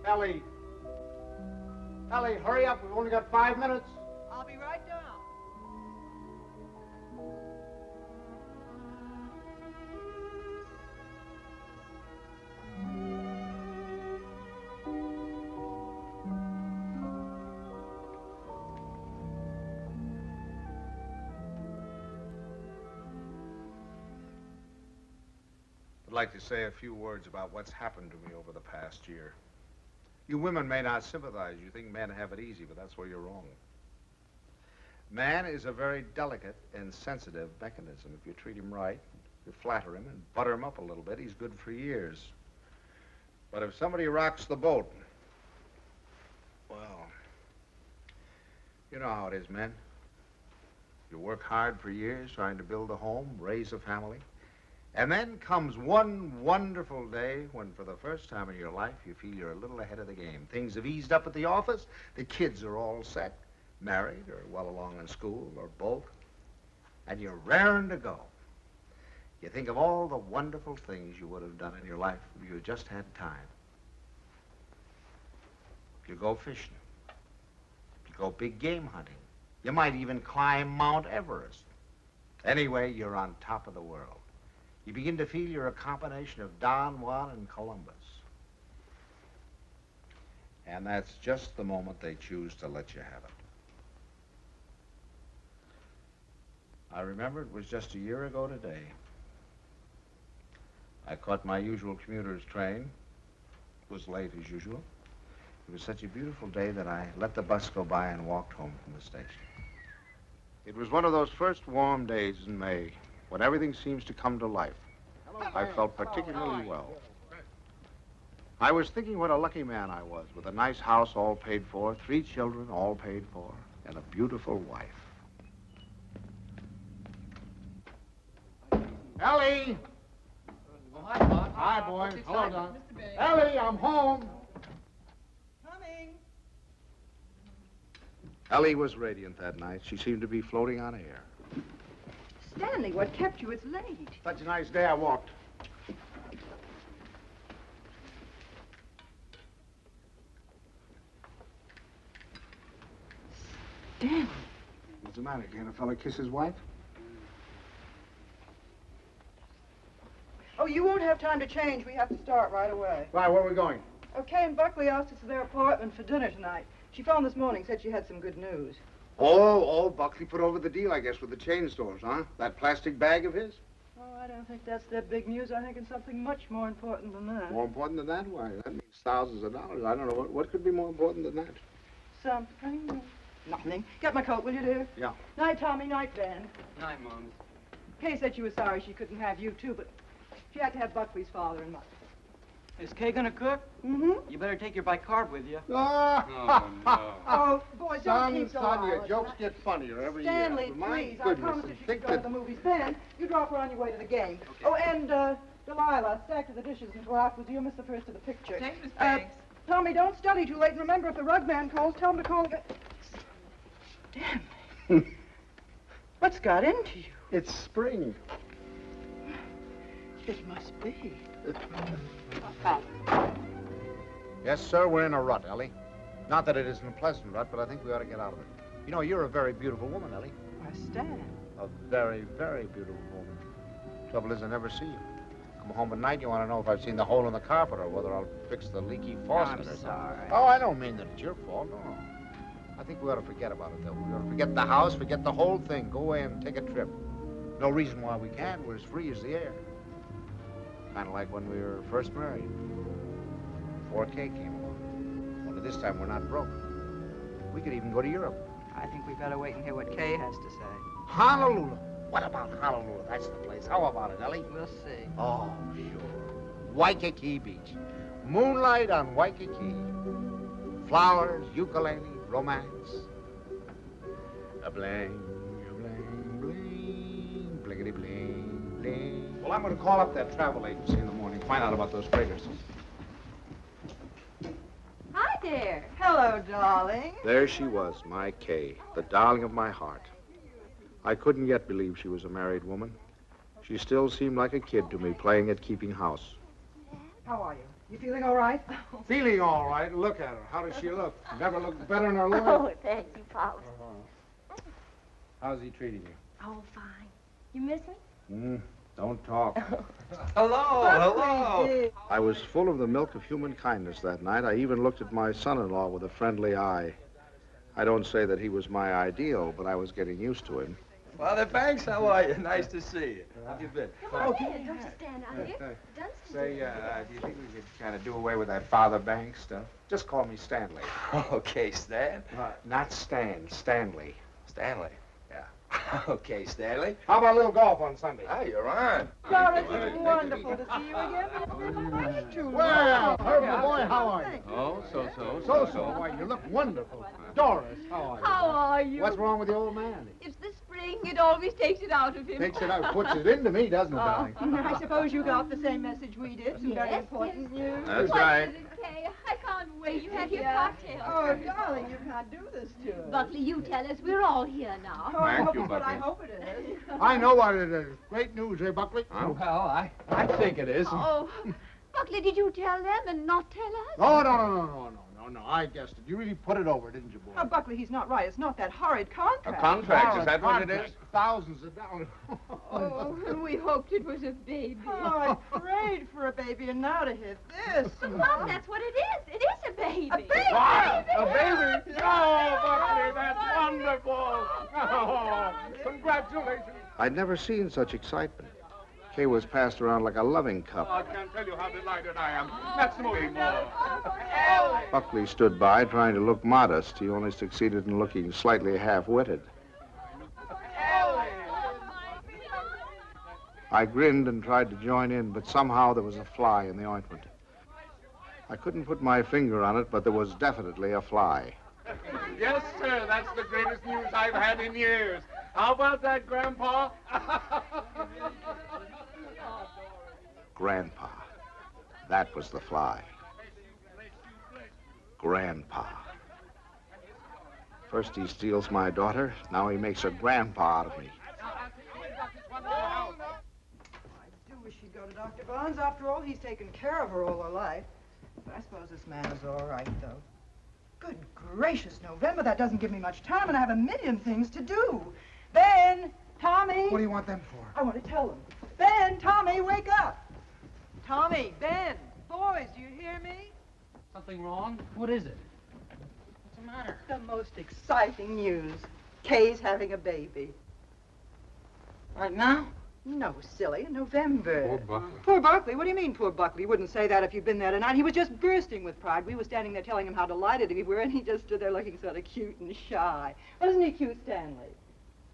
Ellie. Ellie, hurry up. We've only got 5 minutes. I'll be right down. I'd like to say a few words about what's happened to me over the past year. You women may not sympathize. You think men have it easy, but that's where you're wrong. Man is a very delicate and sensitive mechanism. If you treat him right, you flatter him and butter him up a little bit, he's good for years. But if somebody rocks the boat, well, you know how it is, men. You work hard for years trying to build a home, raise a family. And then comes one wonderful day when, for the first time in your life, you feel you're a little ahead of the game. Things have eased up at the office. The kids are all set, married or well along in school or both. And you're raring to go. You think of all the wonderful things you would have done in your life if you just had time. You go fishing. You go big game hunting. You might even climb Mount Everest. Anyway, you're on top of the world. You begin to feel you're a combination of Don Juan and Columbus. And that's just the moment they choose to let you have it. I remember it was just a year ago today. I caught my usual commuter's train. It was late as usual. It was such a beautiful day that I let the bus go by and walked home from the station. It was one of those first warm days in May, when everything seems to come to life. I felt particularly well. I was thinking what a lucky man I was, with a nice house all paid for, 3 children all paid for, and a beautiful wife. Ellie! Oh, hi, Bob. Hi, boy. Hello, Don. Ellie, I'm home. Coming. Ellie was radiant that night. She seemed to be floating on air. Stanley, what kept you? It's late. Such a nice day I walked. Stanley. What's the matter? Can't a fella kiss his wife? Oh, you won't have time to change. We have to start right away. Right, where are we going? Okay, and Buckley asked us to their apartment for dinner tonight. She phoned this morning, said she had some good news. Oh, Buckley put over the deal, I guess, with the chain stores, huh? That plastic bag of his? Oh, I don't think that's their big news. I think it's something much more important than that. More important than that? Why, that means thousands of dollars. I don't know. What could be more important than that? Something. Nothing. Get my coat, will you, dear? Yeah. Night, Tommy. Night, Ben. Night, Mom. Kay said she was sorry she couldn't have you, too, but she had to have Buckley's father and mother. Is Kay gonna cook? Mm-hmm. You better take your bicarb with you. Oh, no. Oh, boys, don't keep so son, your loud. jokes get funnier every Stanley, year. My please, I goodness, promised and if you think could go to that... the movies. Ben, you drop her on your way to the game. Okay. Oh, and, Delilah, stack to the dishes until afterwards. You'll miss the first of the picture. Thanks, Miss Banks. Tommy, don't study too late, and remember, if the rug man calls, tell him to call again. Stanley. What's got into you? It's spring. It must be. Yes, sir, we're in a rut, Ellie. Not that it isn't a pleasant rut, but I think we ought to get out of it. You know, you're a very beautiful woman, Ellie. Why, Stan. A very, very beautiful woman. Trouble is, I never see you. Come home at night, you want to know if I've seen the hole in the carpet or whether I'll fix the leaky faucet or something. Sorry. Oh, I don't mean that it's your fault, no. I think we ought to forget about it, though. We ought to forget the house, forget the whole thing. Go away and take a trip. No reason why we can't. We're as free as the air. Kind of like when we were first married. Before Kay came along. Only this time we're not broke. We could even go to Europe. I think we better wait and hear what Kay has to say. Honolulu. What about Honolulu? That's the place. How about it, Ellie? We'll see. Oh, sure. Waikiki Beach. Moonlight on Waikiki. Flowers, ukulele, romance. A bling, bling, blinkety bling, bling. Well, I'm going to call up that travel agency in the morning, find out about those fragrances. Hi there. Hello, darling. There she was, my Kay, the darling of my heart. I couldn't yet believe she was a married woman. She still seemed like a kid to me, playing at keeping house. How are you? You feeling all right? Feeling all right. Look at her. How does she look? Never looked better in her life. Oh, thank you, Pops. How's he treating you? Oh, fine. You miss me? Don't talk. Hello. I was full of the milk of human kindness that night. I even looked at my son-in-law with a friendly eye. I don't say that he was my ideal, but I was getting used to him. Father Banks, how are you? Nice to see you. How have you been? Come on in. Don't you stand out here. Dunstan. Say, do you think we could kind of do away with that Father Banks stuff? Just call me Stanley. Okay, Stan. Not Stan, Stanley. Stanley. Yeah. Okay, Stanley. How about a little golf on Sunday? Ah, you're on. Doris, it's wonderful to see you again. Too Well, long. Herbie boy, how are you? Oh, so. So. Why, you look wonderful. Doris, how are you? How are you? What's wrong with the old man? It's the spring. It always takes it out of him. Takes it out, puts it into me, doesn't it, darling? I suppose you got the same message we did. Some very important news. That's What right. is it, Kay? I can't wait. You have your cocktail. Oh, darling, you can't do this to us. Buckley, you tell us. We're all here now. Oh, I Thank hope you, it's what I Buckley. hope it is. I know what it is. Great news, eh, Buckley? Well, I think it is. Oh, Buckley, did you tell them and not tell us? Oh, no. I guessed it. You really put it over, didn't you, boy? Oh, Buckley, he's not right. It's not that horrid A contract. contract, is that what it is? Thousands of dollars. Oh, we hoped it was a baby. Oh, I prayed for a baby, and now to hit this. Mom, that's what it is. It is a baby. A baby? What? A baby? Oh, Buckley, that's wonderful. Oh, congratulations. I'd never seen such excitement. Kay was passed around like a loving cup. I can't tell you how delighted I am. That's me more. Buckley stood by, trying to look modest. He only succeeded in looking slightly half-witted. I grinned and tried to join in, but somehow there was a fly in the ointment. I couldn't put my finger on it, but there was definitely a fly. Yes, sir. That's the greatest news I've had in years. How about that, Grandpa? Grandpa. That was the fly. Grandpa. First he steals my daughter, now he makes a grandpa out of me. I do wish she'd go to Dr. Barnes. After all, he's taken care of her all her life. But I suppose this man is all right, though. Good gracious, November, that doesn't give me much time, and I have a million things to do. Ben! Tommy! What do you want them for? I want to tell them. Ben! Tommy, wake up! Tommy, Ben, boys, do you hear me? Something wrong? What is it? What's the matter? The most exciting news. Kay's having a baby. Right now? No, silly, in November. Poor Buckley. Poor Buckley? What do you mean, poor Buckley? You wouldn't say that if you'd been there tonight. He was just bursting with pride. We were standing there telling him how delighted we were, and he just stood there looking sort of cute and shy. Wasn't he cute, Stanley?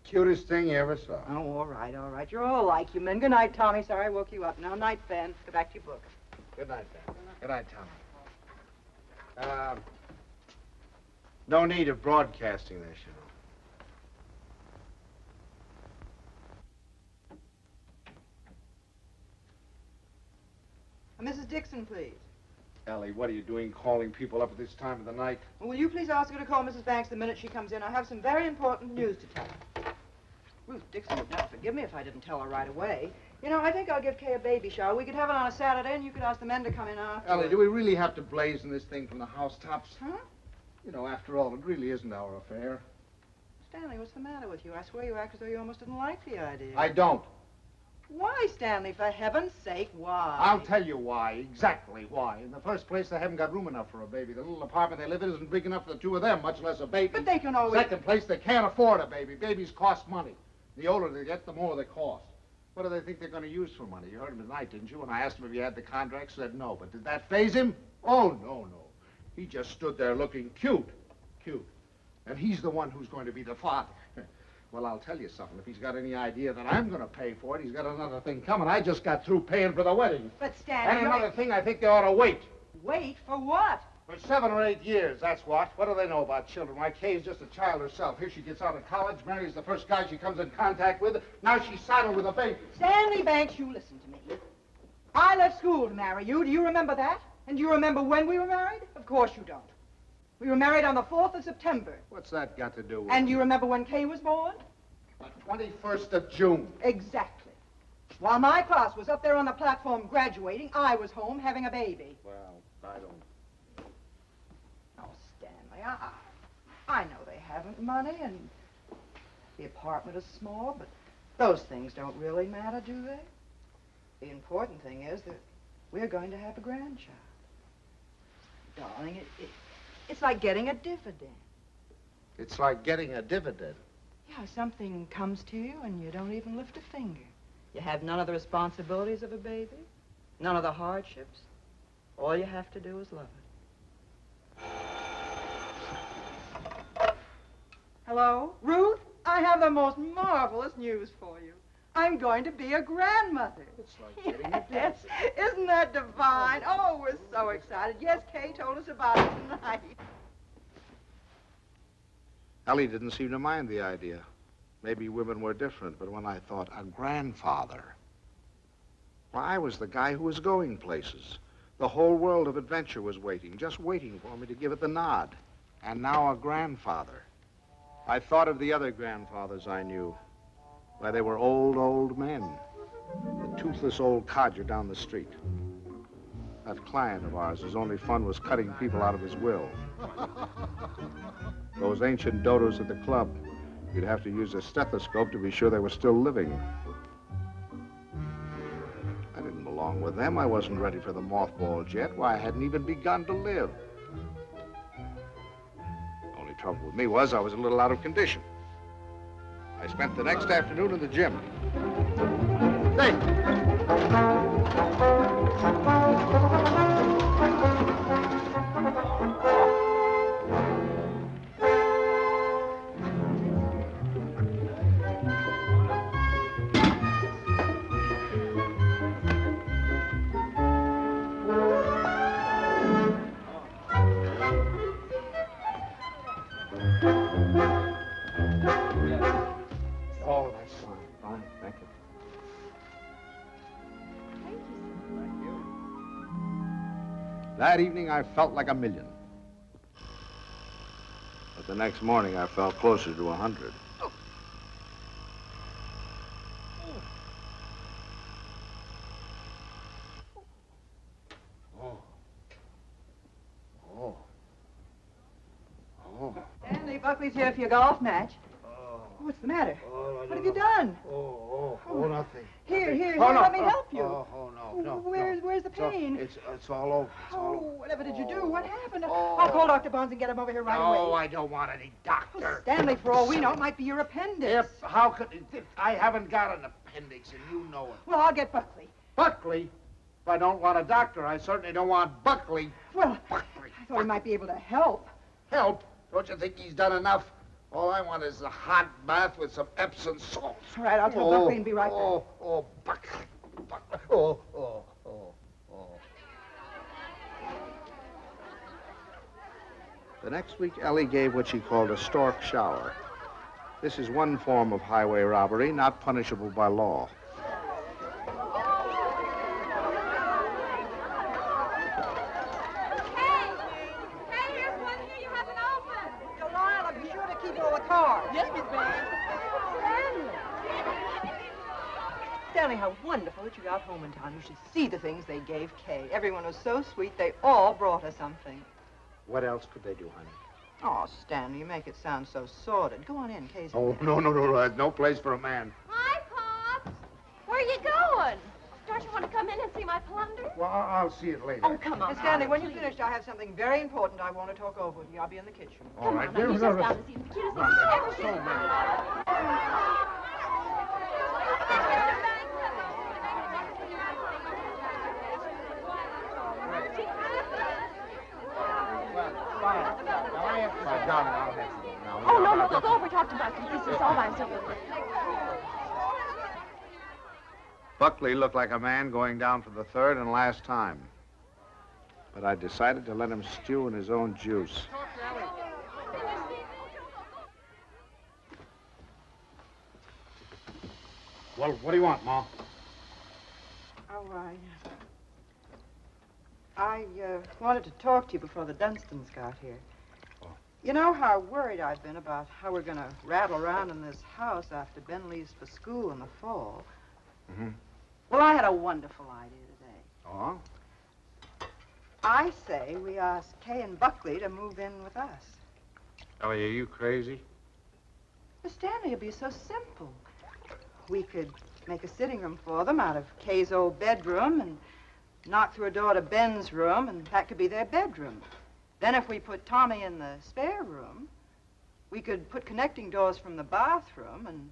Cutest thing you ever saw. Oh, all right. You're all like you men. Good night, Tommy. Sorry I woke you up. Now, night, Ben. Go back to your book. Good night, Ben. Good night, Tommy. No need of broadcasting this, you know. Mrs. Dixon, please. Ellie, what are you doing calling people up at this time of the night? Well, will you please ask her to call Mrs. Banks the minute she comes in? I have some very important news to tell her. Ruth Dixon would never forgive me if I didn't tell her right away. You know, I think I'll give Kay a baby shower. We could have it on a Saturday, and you could ask the men to come in after. Ellie, do we really have to blazon this thing from the housetops? Huh? You know, after all, it really isn't our affair. Stanley, what's the matter with you? I swear you act as though you almost didn't like the idea. I don't. Why, Stanley? For heaven's sake, why? I'll tell you why, exactly why. In the first place, they haven't got room enough for a baby. The little apartment they live in isn't big enough for the two of them, much less a baby. But they can always... Second place, they can't afford a baby. Babies cost money. The older they get, the more they cost. What do they think they're going to use for money? You heard him tonight, didn't you? When I asked him if he had the contract, said no. But did that faze him? Oh, no. He just stood there looking cute. And he's the one who's going to be the father. Well, I'll tell you something. If he's got any idea that I'm going to pay for it, he's got another thing coming. I just got through paying for the wedding. But, Stanley... And another thing, I think they ought to wait. Wait for what? For 7 or 8 years, that's what. What do they know about children? Why, Kay's just a child herself. Here she gets out of college, marries the first guy she comes in contact with. Now she's saddled with a baby. Stanley Banks, you listen to me. I left school to marry you. Do you remember that? And do you remember when we were married? Of course you don't. We were married on the 4th of September. What's that got to do with And it? do you remember when Kay was born? The 21st of June. Exactly. While my class was up there on the platform graduating, I was home having a baby. Well, I don't... Oh, Stanley, I know they haven't money, and the apartment is small, but those things don't really matter, do they? The important thing is that we're going to have a grandchild. Darling, it's like getting a dividend. It's like getting a dividend. Yeah, something comes to you and you don't even lift a finger. You have none of the responsibilities of a baby, none of the hardships. All you have to do is love it. Hello? Ruth? I have the most marvelous news for you. I'm going to be a grandmother. It's like getting a Yes, isn't that divine? Oh, we're so excited. Yes, Kay told us about it tonight. Ellie didn't seem to mind the idea. Maybe women were different, but when I thought a grandfather, well, I was the guy who was going places. The whole world of adventure was waiting, just waiting for me to give it the nod. And now a grandfather. I thought of the other grandfathers I knew. Why, they were old men. The toothless old codger down the street. That client of ours, whose only fun was cutting people out of his will. Those ancient dodos at the club. You'd have to use a stethoscope to be sure they were still living. I didn't belong with them. I wasn't ready for the mothballs yet. Why, I hadn't even begun to live. The only trouble with me was I was a little out of condition. I spent the next afternoon in the gym. Hey! Oh, that's fine. Thank you. Thank you. That evening, I felt like 1,000,000. But the next morning, I felt closer to 100. Stanley, Buckley's here for your golf match. What's the matter? What have you done? Nothing. Here, no. let me help you. No. Where's the pain? It's all over. Whatever did you do? What happened? I'll call Dr. Barnes and get him over here right away. No, I don't want any doctor. Stanley, for all we know, it might be your appendix. How could... I haven't got an appendix, and you know it. Well, I'll get Buckley. Buckley? If I don't want a doctor, I certainly don't want Buckley. Well, Buckley. I thought he might be able to help. Help? Don't you think he's done enough? All I want is a hot bath with some Epsom salts. All right, I'll tell Buckley and be right back. Buckley. The next week, Ellie gave what she called a stork shower. This is one form of highway robbery not punishable by law. Stanley, how wonderful that you got home in time. You should see the things they gave Kay. Everyone was so sweet, they all brought her something. What else could they do, honey? Oh, Stanley, you make it sound so sordid. Go on in, Kay's in Oh, there. no. There's no place for a man. Hi, Pops. Where are you going? Don't you want to come in and see my plunder? Well, I'll see it later. Oh, come on. Hey, Stanley, when please. you're finished, I have something very important I want to talk over with you. I'll be in the kitchen. All right. Come on, he's just down to see the cutest thing you've ever seen. Oh, no, go over, talk to Buckley. This is all by himself. Buckley looked like a man going down for the third and last time. But I decided to let him stew in his own juice. Well, what do you want, Ma? Oh, I wanted to talk to you before the Dunstons got here. Oh. You know how worried I've been about how we're going to rattle around in this house after Ben leaves for school in the fall. Mm-hmm. Well, I had a wonderful idea today. Oh? I say we ask Kay and Buckley to move in with us. Ellie, are you crazy? Miss Stanley, it'd be so simple. We could make a sitting room for them out of Kay's old bedroom and knock through a door to Ben's room, and that could be their bedroom. Then if we put Tommy in the spare room, we could put connecting doors from the bathroom, and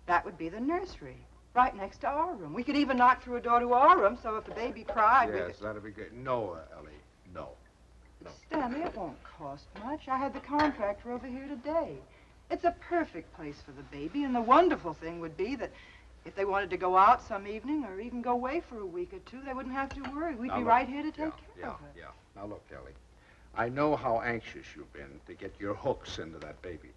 that would be the nursery, right next to our room. We could even knock through a door to our room, so if the baby cried, we Yes, could... that'd be good. No, Ellie, no. Stanley, it won't cost much. I had the contractor over here today. It's a perfect place for the baby, and the wonderful thing would be that if they wanted to go out some evening or even go away for a week or two, they wouldn't have to worry. We'd be right here to take care of her. Yeah. Now, look, Ellie, I know how anxious you've been to get your hooks into that baby.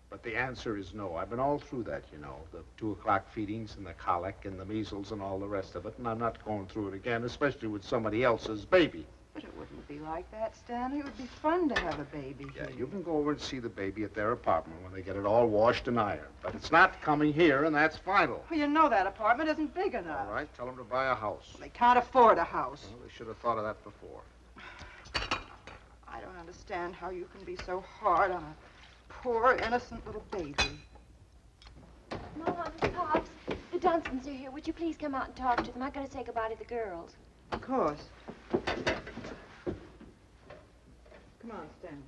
But the answer is no. I've been all through that, you know, the 2 o'clock feedings and the colic and the measles and all the rest of it, and I'm not going through it again, especially with somebody else's baby. But it wouldn't be like that, Stanley. It would be fun to have a baby Yeah, here. you can go over and see the baby at their apartment when they get it all washed and ironed. But it's not coming here, and that's final. Well, you know that apartment isn't big enough. All right, tell them to buy a house. They can't afford a house. Well, they should have thought of that before. I don't understand how you can be so hard on a poor, innocent little baby. Mom, Pops, the Dunstons are here. Would you please come out and talk to them? I'm going to say goodbye to the girls. Of course. Come on, Stanley.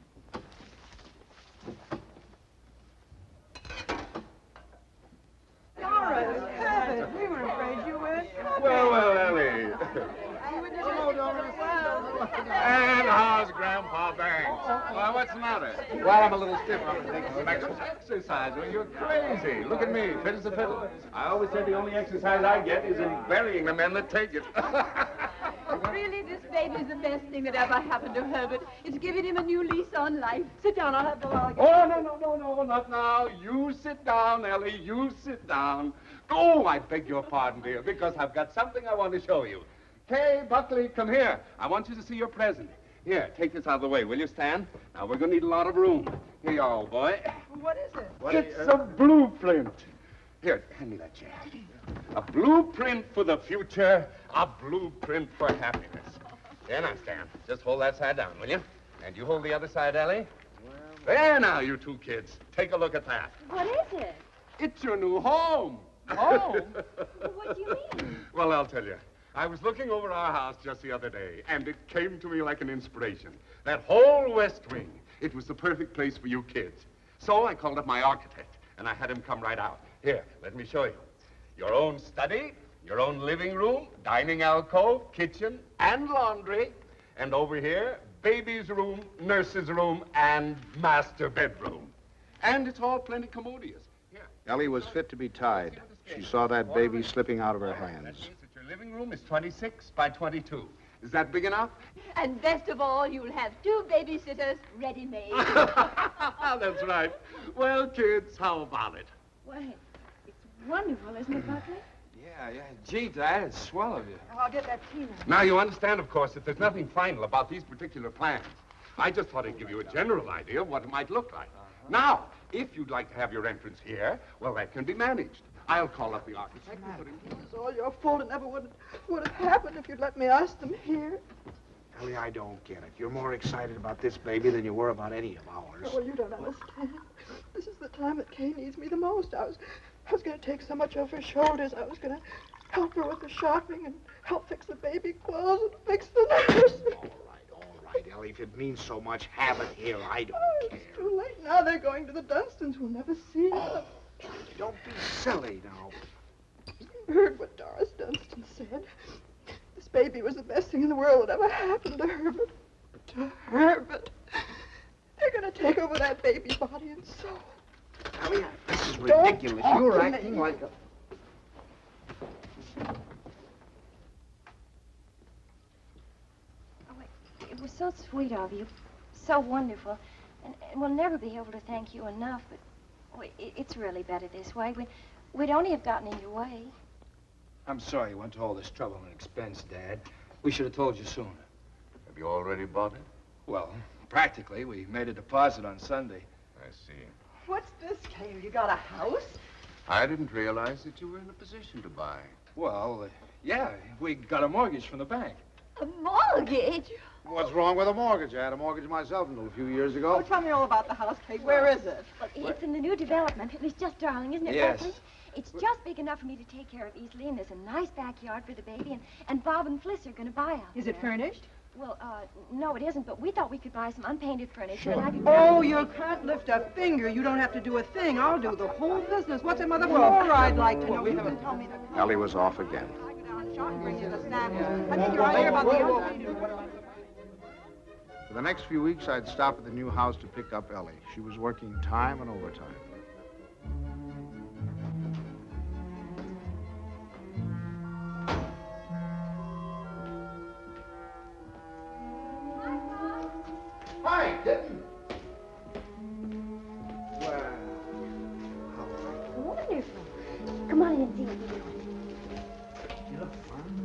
Doris, Herbert, we were afraid you weren't coming. Well, Ellie. You were just well. And how's Grandpa Banks? Well, what's the matter? Well, I'm a little stiff. I'm taking some Exercise? Well, you're crazy. Look at me, fit as a fiddle. I always said the only exercise I get is in burying the men that take it. Really, this baby's the best thing that ever happened to Herbert. It's giving him a new lease on life. Sit down, I'll have the log. Oh, no, not now. You sit down, Ellie. You sit down. Oh, I beg your pardon, dear, because I've got something I want to show you. Kay, Buckley, come here. I want you to see your present. Here, take this out of the way, will you, Stan? Now, we're going to need a lot of room. Here you are, old boy. What is it? It's a blueprint. Here, hand me that chair. A blueprint for the future, a blueprint for happiness. There now, Stan. Just hold that side down, will you? And you hold the other side, Ellie. There now, you two kids. Take a look at that. What is it? It's your new home. Home? What do you mean? Well, I'll tell you. I was looking over our house just the other day, and it came to me like an inspiration. That whole west wing, it was the perfect place for you kids. So I called up my architect, and I had him come right out. Here, let me show you. Your own study, your own living room, dining alcove, kitchen, and laundry. And over here, baby's room, nurse's room, and master bedroom. And it's all plenty commodious. Here. Ellie was fit to be tied. She saw that baby slipping out of her That hands. means that your living room is 26 by 22. Is that big enough? And best of all, you'll have 2 babysitters ready-made. That's right. Well, kids, how about it? Why, it's wonderful, isn't it, Buckley? Yeah. Gee, Dad, it's swell of you. I'll get that tea now. Now, you understand, of course, that there's nothing final about these particular plans. I just thought I'd give you a general idea of what it might look like. Now, if you'd like to have your entrance here, well, that can be managed. I'll call up the architect. It's all your fault. It never would have happened if you'd let me ask them here. Ellie, I don't get it. You're more excited about this baby than you were about any of ours. Oh, well, you don't understand. This is the time that Kay needs me the most. I was going to take so much off her shoulders. I was going to help her with the shopping and help fix the baby clothes and fix the nurse. All right, Ellie. If it means so much, have it here. I don't care. It's too late now. They're going to the Dunstons. We'll never see them. Don't be silly now. You heard what Doris Dunstan said. This baby was the best thing in the world that ever happened to Herbert. To Herbert. They're going to take over that baby body and soul. Ellie, this is ridiculous. You're acting like a... It was so sweet of you, so wonderful, and we'll never be able to thank you enough, but it's really better this way. We'd only have gotten in your way. I'm sorry you went to all this trouble and expense, Dad. We should have told you sooner. Have you already bought it? Well, practically. We made a deposit on Sunday. I see. What's this, Kay? You got a house? I didn't realize that you were in a position to buy. Well, yeah, we got a mortgage from the bank. A mortgage? What's wrong with a mortgage? I had a mortgage myself until a few years ago. Oh, tell me all about the house, Kate. Where is it? Well, it's in the new development. It was just darling, isn't it, Yes. Buckley? It's just big enough for me to take care of easily, and there's a nice backyard for the baby, and Bob and Fliss are going to buy out Is there. it furnished? Well, no, it isn't, but we thought we could buy some unpainted furniture and have you... Oh, you can't lift a finger. You don't have to do a thing. I'll do the whole business. What's it, Mother? More I'd like to know. You can tell me the... Ellie was off again. I go down and shop and bring you the snacks. I think you're right here about the unpainted. For the next few weeks, I'd stop at the new house to pick up Ellie. She was working time and overtime. Hi, Kitten. Well, Wonderful. Come on in and see what you're doing. you look fine.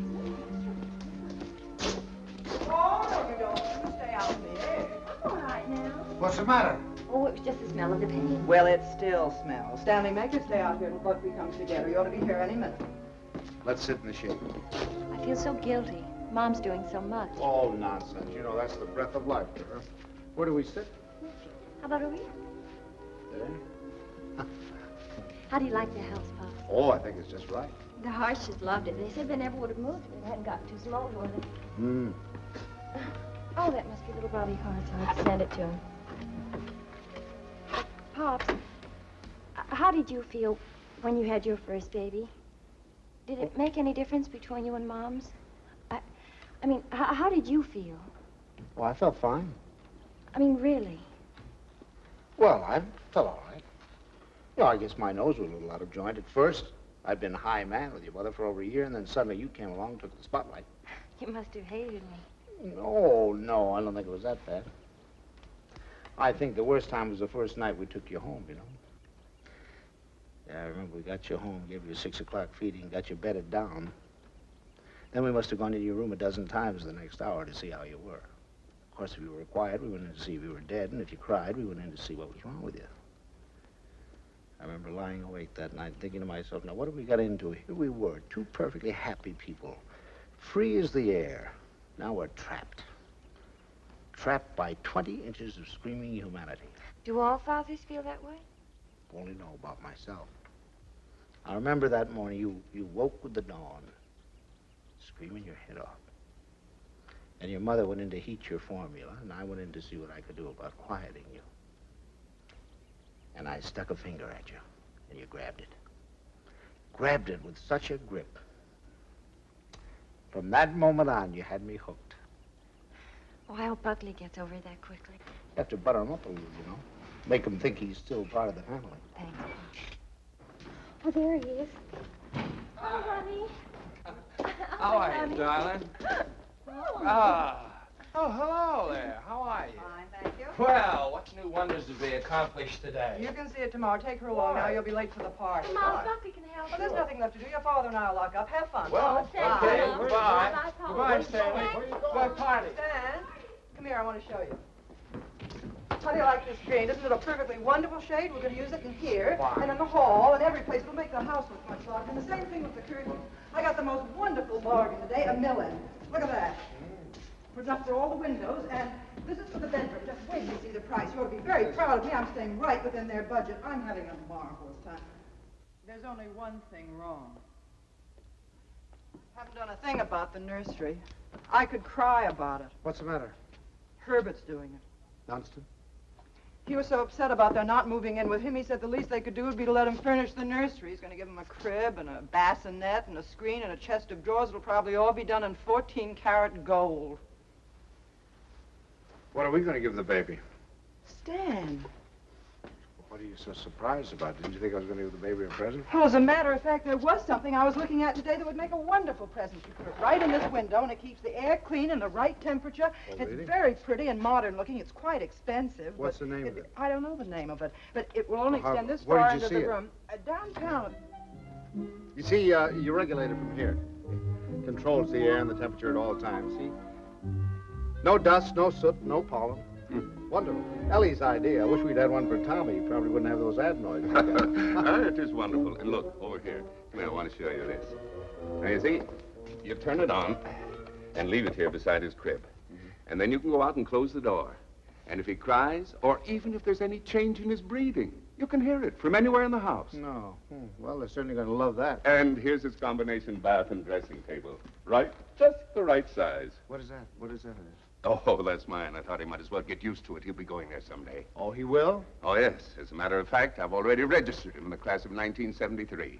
Oh, no, you don't. You stay out in the air. I'm all right now. What's the matter? Oh, it was just the smell of the paint. Well, it still smells. Stanley, make her stay out here till Buckley comes together. You ought to be here any minute. Let's sit in the shade. I feel so guilty. Mom's doing so much. Oh, nonsense. You know, that's the breath of life to her. Where do we sit? How about over here? There. How do you like the house, Pop? Oh, I think it's just right. The Harshes loved it. They said they never would have moved if it hadn't gotten too small for them. Hmm. Oh, that must be little Bobby Hart's. I'll have to send it to him. Pops, how did you feel when you had your first baby? Did it make any difference between you and Mom's? I mean, how did you feel? Well, I felt fine. I mean, really? Well, I felt all right. Well, I guess my nose was a little out of joint at first. I'd been high man with your mother for over a year, and then suddenly you came along and took the spotlight. You must have hated me. No, I don't think it was that bad. I think the worst time was the first night we took you home, you know. Yeah, I remember we got you home, gave you a 6 o'clock feeding, got you bedded down. Then we must have gone into your room a dozen times the next hour to see how you were. Of course, if you were quiet, we went in to see if you were dead, and if you cried, we went in to see what was wrong with you. I remember lying awake that night thinking to myself, now what have we got into? Here we were, two perfectly happy people, free as the air. Now we're trapped. Trapped by 20 inches of screaming humanity. Do all fathers feel that way? Only know about myself. I remember that morning you woke with the dawn, screaming your head off. And your mother went in to heat your formula, and I went in to see what I could do about quieting you. And I stuck a finger at you, and you grabbed it. Grabbed it with such a grip. From that moment on, you had me hooked. Oh, I hope Buckley gets over it that quickly. You have to butter him up a little, you know. Make him think he's still part of the family. Thanks. Oh, there he is. Oh, honey. How are you, darling? Ah. Oh, hello there. How are you? Fine, thank you. Well, what new wonders did we accomplish today? You can see it tomorrow. Take her along now. You'll be late for the party. Mom, Buckley can help Well, there's nothing left to do. Your father and I will lock up. Have fun. Well, Bye. okay, Bye. goodbye. Bye, Paul. Goodbye, Stanley. What party? Stan, come here. I want to show you. How do you like this green? Isn't it a perfectly wonderful shade? We're going to use it in here, and in the hall, and every place. It'll make the house look much larger. And the same thing with the curtains. I got the most wonderful bargain today, $1 million. Look at that. It's enough for all the windows, and this is for the bedroom. Just wait till you see the price. You ought to be very proud of me. I'm staying right within their budget. I'm having a marvelous time. There's only one thing wrong. Haven't done a thing about the nursery. I could cry about it. What's the matter? Herbert's doing it. Dunstan? He was so upset about their not moving in with him, he said the least they could do would be to let him furnish the nursery. He's going to give him a crib and a bassinet and a screen and a chest of drawers. It'll probably all be done in 14-karat gold. What are we going to give the baby? Stan. What are you so surprised about? Didn't you think I was going to give the baby a present? Well, as a matter of fact, there was something I was looking at today that would make a wonderful present. You put it right in this window, and it keeps the air clean and the right temperature. Oh, it's really? very pretty and modern looking. It's quite expensive. What's the name of it? I don't know the name of it, but it will only extend this where far did you into see the it? room. Downtown. You see, you regulate it from here. Controls the air and the temperature at all times, see? No dust, no soot, no pollen. Wonderful. Ellie's idea. I wish we'd had one for Tommy. He probably wouldn't have those adenoids. It is wonderful. And look, over here. Come here, I want to show you this. Now, you see, you turn it on and leave it here beside his crib. And then you can go out and close the door. And if he cries, or even if there's any change in his breathing, you can hear it from anywhere in the house. No. Well, they're certainly going to love that. And here's his combination bath and dressing table. Right? Just the right size. What is that? What is that? Oh, that's mine. I thought he might as well get used to it. He'll be going there someday. Oh, he will? Oh, yes. As a matter of fact, I've already registered him in the class of 1973.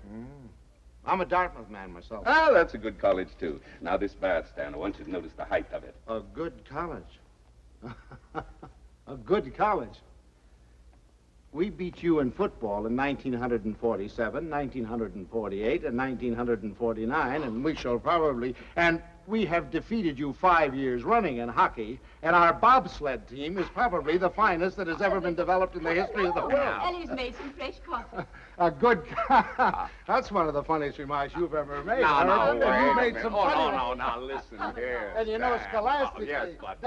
I'm a Dartmouth man myself. Ah, that's a good college, too. Now, this bath stand, I want you to notice the height of it. A good college. A good college. We beat you in football in 1947, 1948, and 1949, and we shall probably... And we have defeated you 5 years running in hockey, and our bobsled team is probably the finest that has ever been developed in the history of the world. Ellie's made some fresh coffee. A good... That's one of the funniest remarks you've ever made. No, You made some funny... now, listen here. And you know, scholastically... Yes, but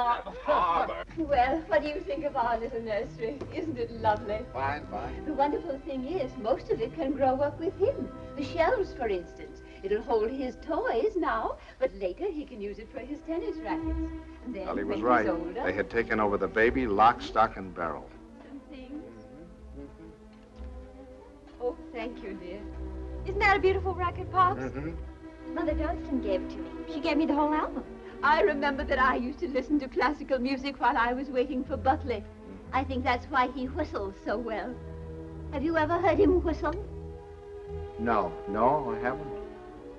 Harvey. Well, what do you think of our little nursery? Isn't it lovely? Fine, fine. The wonderful thing is, most of it can grow up with him. The shelves, for instance. It'll hold his toys now, but later he can use it for his tennis rackets. And then, Well, he was when right. he's older, They had taken over the baby, lock, stock, and barrel. some things. Oh, thank you, dear. Isn't that a beautiful racket, Pops? Mother Dunstan gave it to me. She gave me the whole album. I remember that I used to listen to classical music while I was waiting for Buckley. I think that's why he whistles so well. Have you ever heard him whistle? No, I haven't.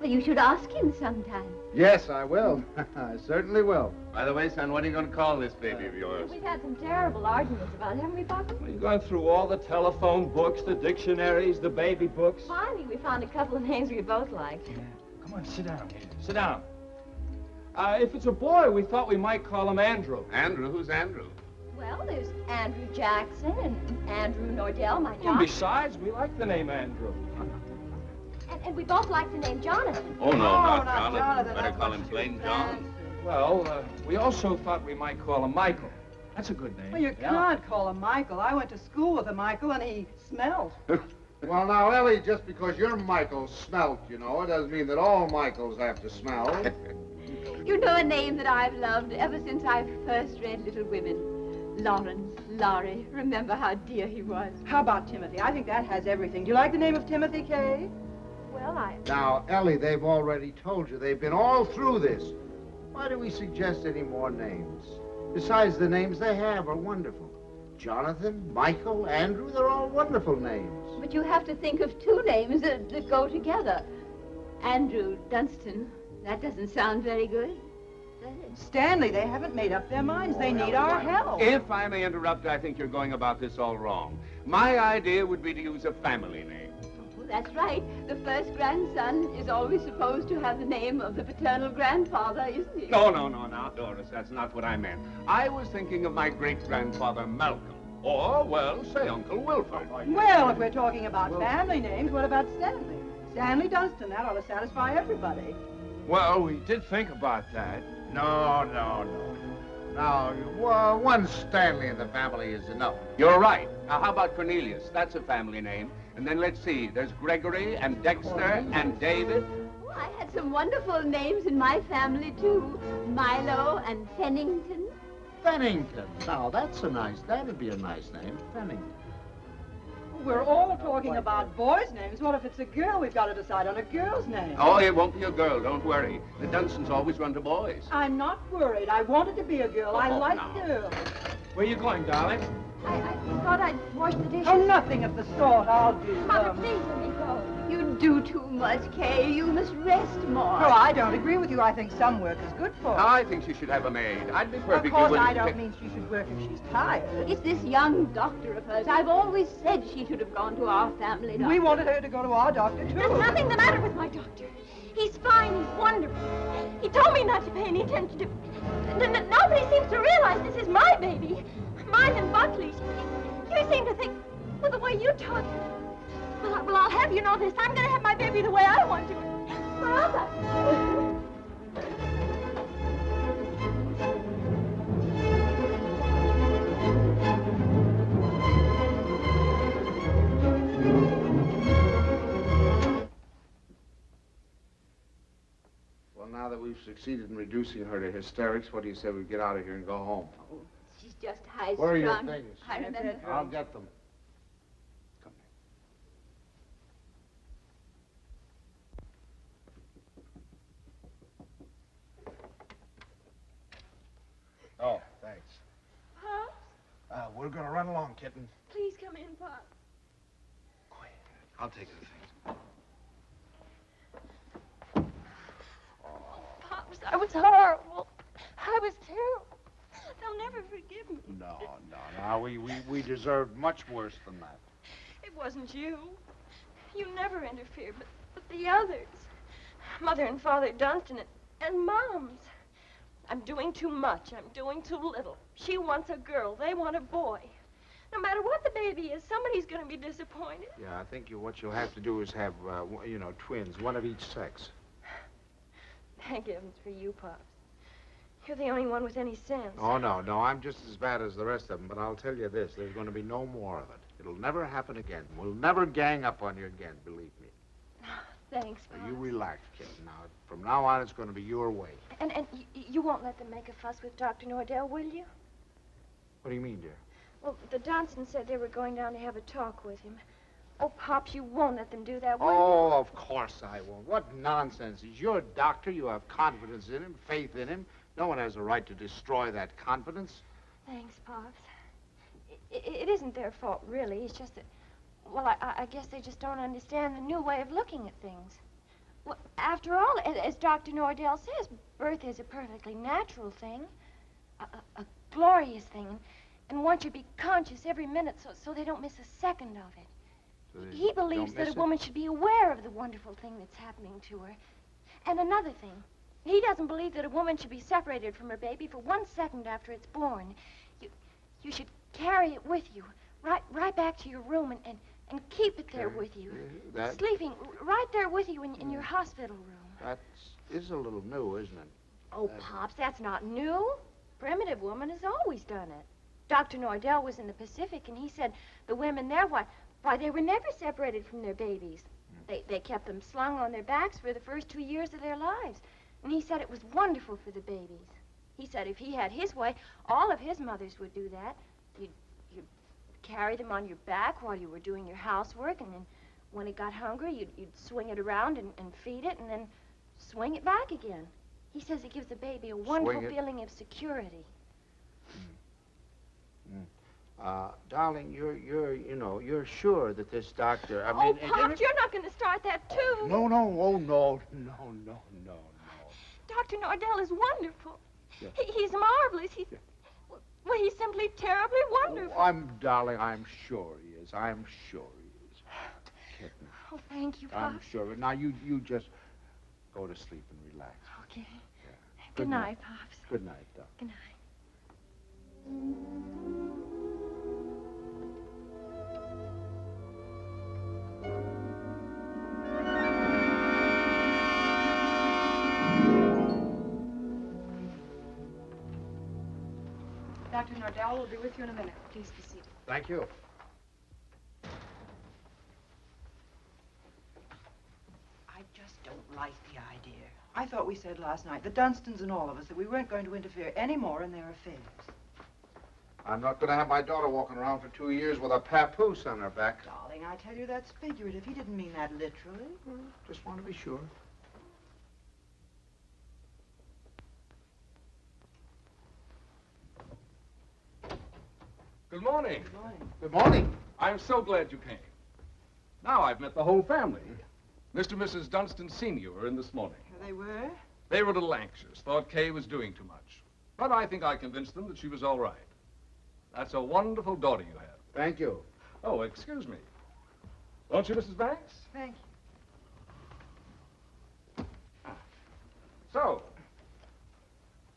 Well, you should ask him sometime. Yes, I will. I certainly will. By the way, son, what are you going to call this baby of yours? We've had some terrible arguments about it, haven't we, Papa? We've gone through all the telephone books, the dictionaries, the baby books. Finally, we found a couple of names we both liked. Yeah. Come on, sit down here. Sit down. If it's a boy, we thought we might call him Andrew. Andrew? Who's Andrew? Well, there's Andrew Jackson and Andrew Nordell, my And John. besides, we like the name Andrew. And we both like the name Jonathan. Oh, no, not not Jonathan. Jonathan. Better That's call what him she plain was John. fancying. Well, we also thought we might call him Michael. That's a good name. Well, you Yeah. can't call him Michael. I went to school with a Michael, and he smelled. Well, now, Ellie, just because your Michael smelt, you know, it doesn't mean that all Michaels have to smell. You know a name that I've loved ever since I first read Little Women. Lawrence, Laurie. Remember how dear he was. How about Timothy? I think that has everything. Do you like the name of Timothy, Kay? Well, Now, Ellie, they've already told you. They've been all through this. Why do we suggest any more names? Besides, the names they have are wonderful. Jonathan, Michael, Andrew, they're all wonderful names. But you have to think of two names that go together. Andrew Dunstan. That doesn't sound very good, does it? Stanley, they haven't made up their minds. They need our help. If I may interrupt, I think you're going about this all wrong. My idea would be to use a family name. Oh, that's right. The first grandson is always supposed to have the name of the paternal grandfather, isn't he? No, now, Doris, that's not what I meant. I was thinking of my great-grandfather Malcolm. Or, well, say Uncle Wilford. Well, if we're talking about family names, what about Stanley? Stanley Dunstan. That ought to satisfy everybody. Well, we did think about that. No. Now, one Stanley in the family is enough. You're right. Now, how about Cornelius? That's a family name. And then let's see. There's Gregory and Dexter and David. Oh, I had some wonderful names in my family, too. Milo and Pennington. Pennington. Now, that'd be a nice name, Pennington. We're all talking about boys' names. What if it's a girl? We've got to decide on a girl's name. Oh, it won't be a girl. Don't worry. The Dunsons always run to boys. I'm not worried. I wanted to be a girl. I like girls. Where you going, darling? I thought I'd wash the dishes. Oh, nothing of the sort. I'll do Mother, please let me go. You do too much, Kay. You must rest more. No, I don't agree with you. I think some work is good for her. I think she should have a maid. I'd be perfectly Of course, willing I to don't take- mean she should work if she's tired. It's this young doctor of hers. I've always said she should have gone to our family doctor. We wanted her to go to our doctor, too. There's nothing the matter with my doctor. He's fine. He's wonderful. He told me not to pay any attention to... Nobody seems to realize this is my baby. Mine and Buckley's. You seem to think, well, the way you talk... Well, I'll have you know this. I'm going to have my baby the way I want to. Brother. Well, now that we've succeeded in reducing her to hysterics, what do you say we get out of here and go home? Oh, she's just high-strung. Where are your things? I remember. I'll get them. Come Oh, thanks. Pops, We're gonna run along, kitten. please come in, Pops. Quiet. I'll take the things. Pops, I was horrible. I was terrible. They'll never forgive me. No. We deserved much worse than that. It wasn't you. You never interfered, but the others. Mother and Father Dunstan and Moms. I'm doing too much. I'm doing too little. She wants a girl. They want a boy. No matter what the baby is, somebody's going to be disappointed. Yeah, I think what you'll have to do is have, twins, one of each sex. Thank heavens for you, Pops. You're the only one with any sense. Oh, no, I'm just as bad as the rest of them, but I'll tell you this, there's going to be no more of it. It'll never happen again. We'll never gang up on you again, believe me. Thanks, Pops. You relax, kid. Now, from now on, it's going to be your way. And you won't let them make a fuss with Dr. Nordell, will you? What do you mean, dear? Well, the Dunstan said they were going down to have a talk with him. Oh, Pops, you won't let them do that, will you? Oh, of course I won't. What nonsense. He's your doctor. You have confidence in him, faith in him. No one has a right to destroy that confidence. Thanks, Pops. It isn't their fault, really. It's just that, well, I guess they just don't understand the new way of looking at things. Well, after all, as Dr. Nordell says, birth is a perfectly natural thing, a glorious thing, and one should be conscious every minute so they don't miss a second of it. So they He believes don't that miss a woman should be aware of the wonderful thing that's happening to her. And another thing, he doesn't believe that a woman should be separated from her baby for 1 second after it's born. You should carry it with you, right back to your room and keep it there with you. Sleeping right there with you in your hospital room. That is a little new, isn't it? Oh, Pops, that's not new. Primitive woman has always done it. Dr. Nordell was in the Pacific, and he said the women there, why, they were never separated from their babies. They kept them slung on their backs for the first 2 years of their lives. And he said it was wonderful for the babies. He said if he had his way, all of his mothers would do that. You'd carry them on your back while you were doing your housework, and then when it got hungry, you'd swing it around and feed it, and then swing it back again. He says it gives the baby a wonderful feeling of security. Darling, you're sure that this doctor, I Oh, mean... Pops, you're not going to start that, too. No. Dr. Nordell is wonderful. Yeah. He's marvelous. Well, he's simply terribly wonderful. Darling, I'm sure he is. I'm sure he is. Kitten. Oh, thank you, Pops. I'm sure. Now, you just go to sleep and relax. Okay. Yeah. Good night, Pops. Good night, Doc. Good night. Dr. Nordell will be with you in a minute. Please be seated. Thank you. I just don't like the idea. I thought we said last night, the Dunstons and all of us, that we weren't going to interfere any more in their affairs. I'm not going to have my daughter walking around for 2 years with a papoose on her back. Darling, I tell you that's figurative. He didn't mean that literally. Just want to be sure. Good morning. Good morning. Good morning. I'm so glad you came. Now I've met the whole family. Mr. and Mrs. Dunstan Sr. were in this morning. They were? They were a little anxious, thought Kay was doing too much. But I think I convinced them that she was all right. That's a wonderful daughter you have. Thank you. Oh, excuse me. Won't you, Mrs. Banks? Thank you. So,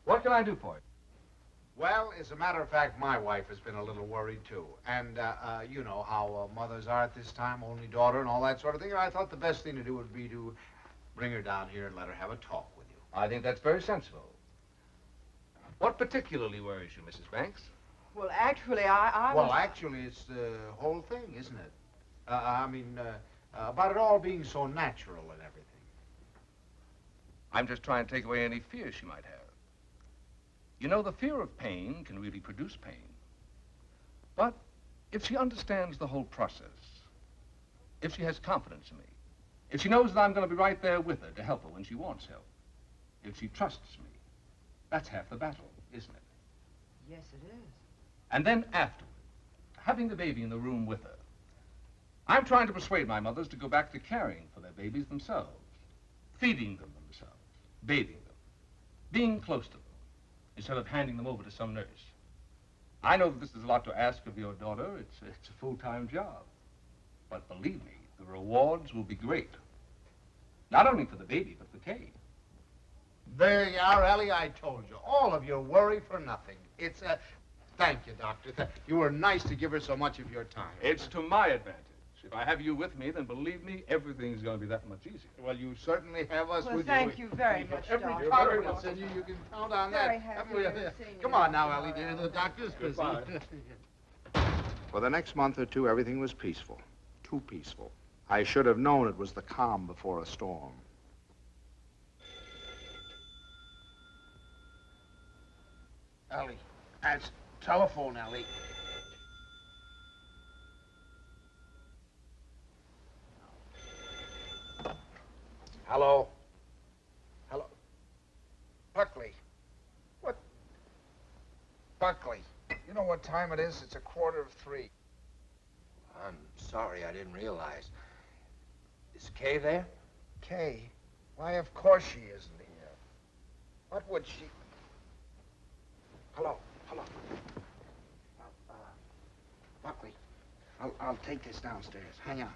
what can I do for you? Well, as a matter of fact, my wife has been a little worried, too. And, you know how mothers are at this time, only daughter and all that sort of thing. And I thought the best thing to do would be to bring her down here and let her have a talk with you. I think that's very sensible. What particularly worries you, Mrs. Banks? Well, actually, I was... Well, actually, it's the whole thing, isn't it? About it all being so natural and everything. I'm just trying to take away any fear she might have. You know, the fear of pain can really produce pain. But if she understands the whole process, if she has confidence in me, if she knows that I'm going to be right there with her to help her when she wants help, if she trusts me, that's half the battle, isn't it? Yes, it is. And then afterward, having the baby in the room with her, I'm trying to persuade my mothers to go back to caring for their babies themselves, feeding them themselves, bathing them, being close to them, instead of handing them over to some nurse. I know that this is a lot to ask of your daughter. It's a full-time job. But believe me, the rewards will be great. Not only for the baby, but for Kay. There you are, Ellie. I told you. All of your worry for nothing. It's a... Thank you, Doctor. You were nice to give her so much of your time. It's to my advantage. If I have you with me, then believe me, everything's going to be that much easier. Well, you certainly have us Well, with thank you. you very much, Every Doctor. confidence in you, you can count on Very that. happy Haven't we? to have seen you. Come on now, Ellie, dear. The doctor's busy. Goodbye. For the next month or two, everything was peaceful. Too peaceful. I should have known it was the calm before a storm. Ellie, that's telephone, Ellie. Hello? Hello? Buckley. What? Buckley. You know what time it is? It's 2:45. I'm sorry, I didn't realize. Is Kay there? Kay? Why, of course she isn't here. What would she... Hello? Hello? Buckley, I'll take this downstairs. Hang on.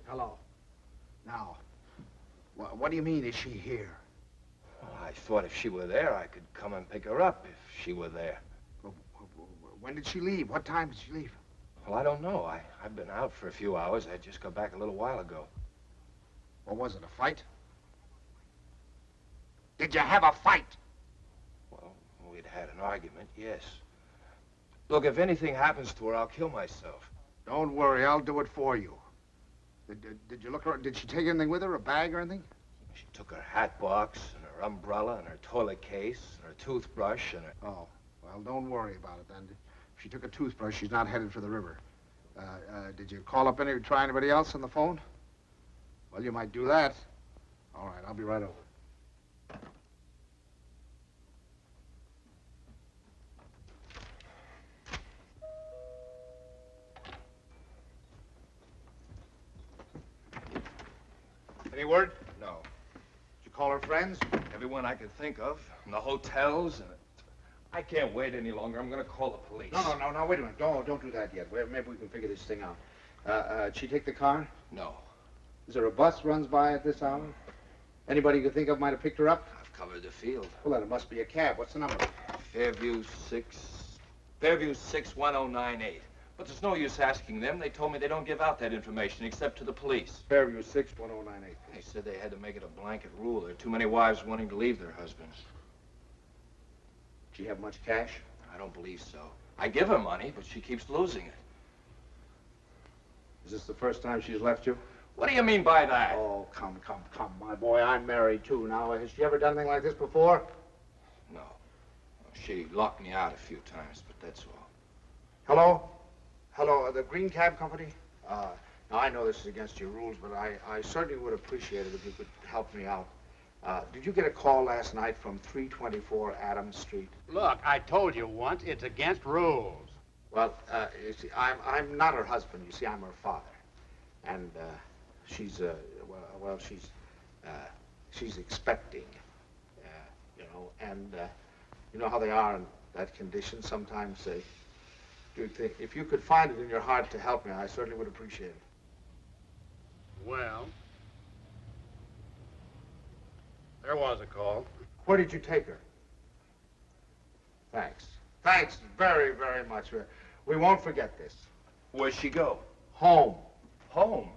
Hello. Now, what do you mean, is she here? Well, I thought if she were there, I could come and pick her up if she were there. When did she leave? What time did she leave? Well, I don't know. I've been out for a few hours. I just got back a little while ago. What was it, a fight? Did you have a fight? Well, we'd had an argument, yes. Look, if anything happens to her, I'll kill myself. Don't worry, I'll do it for you. Did you look around? Did she take anything with her, a bag or anything? She took her hat box and her umbrella and her toilet case and her toothbrush and her... Oh, well, don't worry about it then. If she took a toothbrush, she's not headed for the river. Did you call up try anybody else on the phone? Well, you might do that. All right, I'll be right over. Any word? No. Did you call her friends? Everyone I could think of, in the hotels, and I can't wait any longer. I'm going to call the police. No, wait a minute. Don't do that yet. Maybe we can figure this thing out. Did she take the car? No. Is there a bus runs by at this hour? Anybody you could think of might have picked her up? I've covered the field. Well, then it must be a cab. What's the number? Fairview 61098. But there's no use asking them. They told me they don't give out that information except to the police. Fairview 61098. They said they had to make it a blanket rule. There are too many wives wanting to leave their husbands. Do you have much cash? I don't believe so. I give her money, but she keeps losing it. Is this the first time she's left you? What do you mean by that? Oh, come, my boy. I'm married, too. Now, has she ever done anything like this before? No. She locked me out a few times, but that's all. Hello? Hello, the Green Cab Company? Now, I know this is against your rules, but I certainly would appreciate it if you could help me out. Did you get a call last night from 324 Adams Street? Look, I told you once, it's against rules. Well, you see, I'm not her husband. You see, I'm her father. And, she's expecting, you know, and you know how they are in that condition. Sometimes they do think, if you could find it in your heart to help me, I certainly would appreciate it. Well, there was a call. Where did you take her? Thanks. Thanks very, very much. We won't forget this. Where'd she go? Home. Home?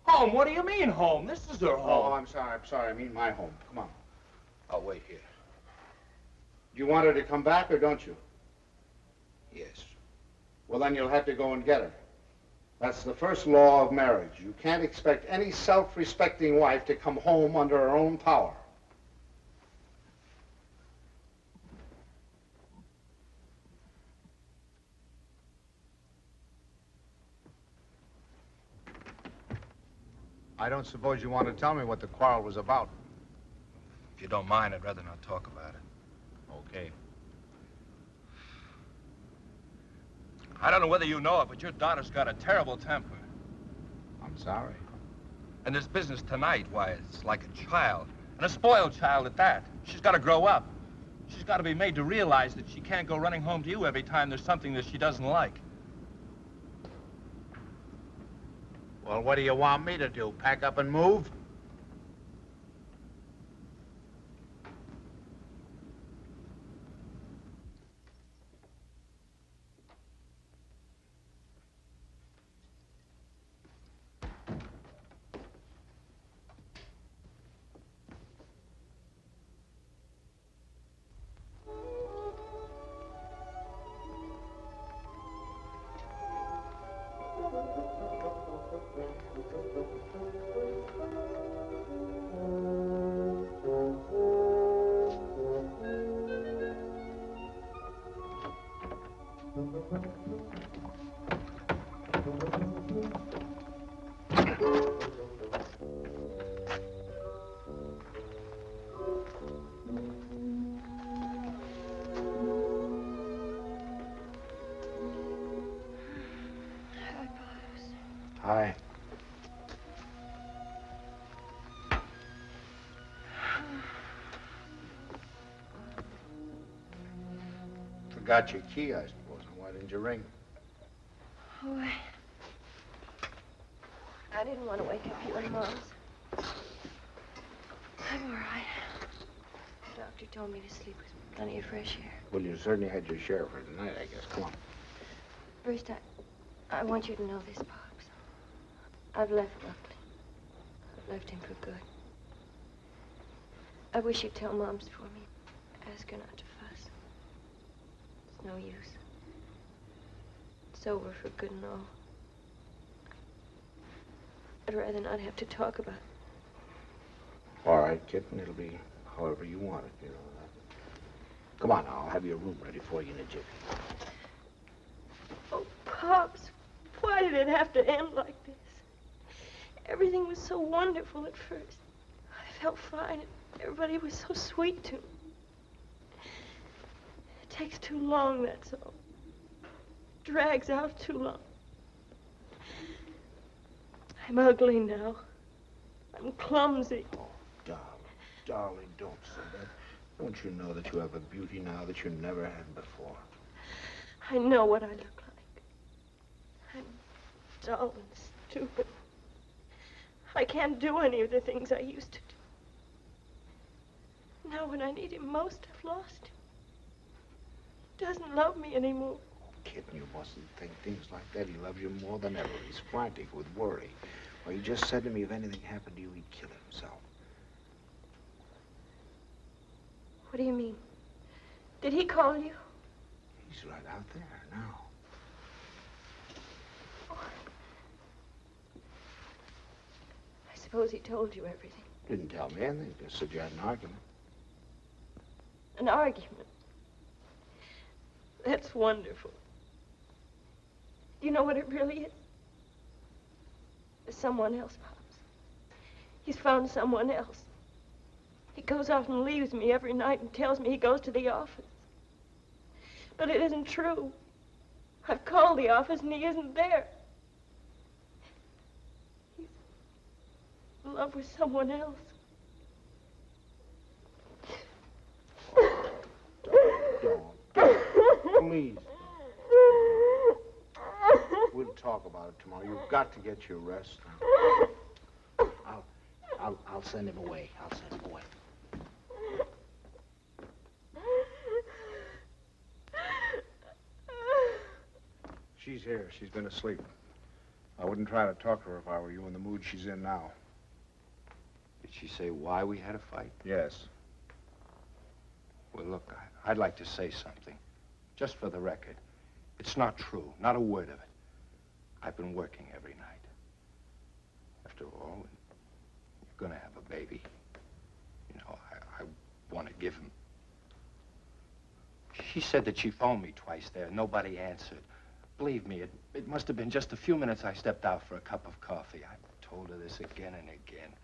Home? What do you mean, home? This is her home. Oh, I'm sorry. I mean my home. Come on. I'll wait here. Do you want her to come back or don't you? Yes. Well, then you'll have to go and get her. That's the first law of marriage. You can't expect any self-respecting wife to come home under her own power. I don't suppose you want to tell me what the quarrel was about. If you don't mind, I'd rather not talk about it. Okay. I don't know whether you know it, but your daughter's got a terrible temper. I'm sorry. And this business tonight, why, it's like a child. And a spoiled child at that. She's got to grow up. She's got to be made to realize that she can't go running home to you every time there's something that she doesn't like. Well, what do you want me to do? Pack up and move? Hi. Forgot your key, I suppose. Why didn't you ring? Oh, I didn't want to wake up you and Mom's. I'm all right. The doctor told me to sleep with plenty of fresh air. Well, you certainly had your share for tonight, I guess. Come on. First, I want you to know this, Pops. I've left Buckley. I've left him for good. I wish you'd tell Mom's for me. Ask her not to fuss. It's no use. It's over for good and all. I'd rather not have to talk about it. All right, kitten. It'll be however you want it, you know. Come on now. I'll have your room ready for you in a jiffy. Oh, Pops, why did it have to end like this? Everything was so wonderful at first. I felt fine, and everybody was so sweet to me. It takes too long, that's all. Drags out too long. I'm ugly now. I'm clumsy. Oh, darling, don't say that. Don't you know that you have a beauty now that you never had before? I know what I look like. I'm dull and stupid. I can't do any of the things I used to do. Now when I need him most, I've lost him. He doesn't love me anymore. Kitten, you mustn't think things like that. He loves you more than ever. He's frantic with worry. Well, he just said to me if anything happened to you, he'd kill himself. What do you mean? Did he call you? He's right out there now. Oh. I suppose he told you everything. Didn't tell me anything. Just said you had an argument. An argument? That's wonderful. Do you know what it really is? There's someone else, Pops. He's found someone else. He goes off and leaves me every night and tells me he goes to the office. But it isn't true. I've called the office and he isn't there. He's in love with someone else. Don't. Please. We'll talk about it tomorrow. You've got to get your rest now. I'll send him away. I'll send him away. She's here. She's been asleep. I wouldn't try to talk to her if I were you in the mood she's in now. Did she say why we had a fight? Yes. Well, look, I'd like to say something. Just for the record. It's not true. Not a word of it. I've been working every night. After all, you're gonna have a baby. You know, I want to give him. She said that she phoned me twice there. Nobody answered. Believe me, it must have been just a few minutes I stepped out for a cup of coffee. I told her this again and again.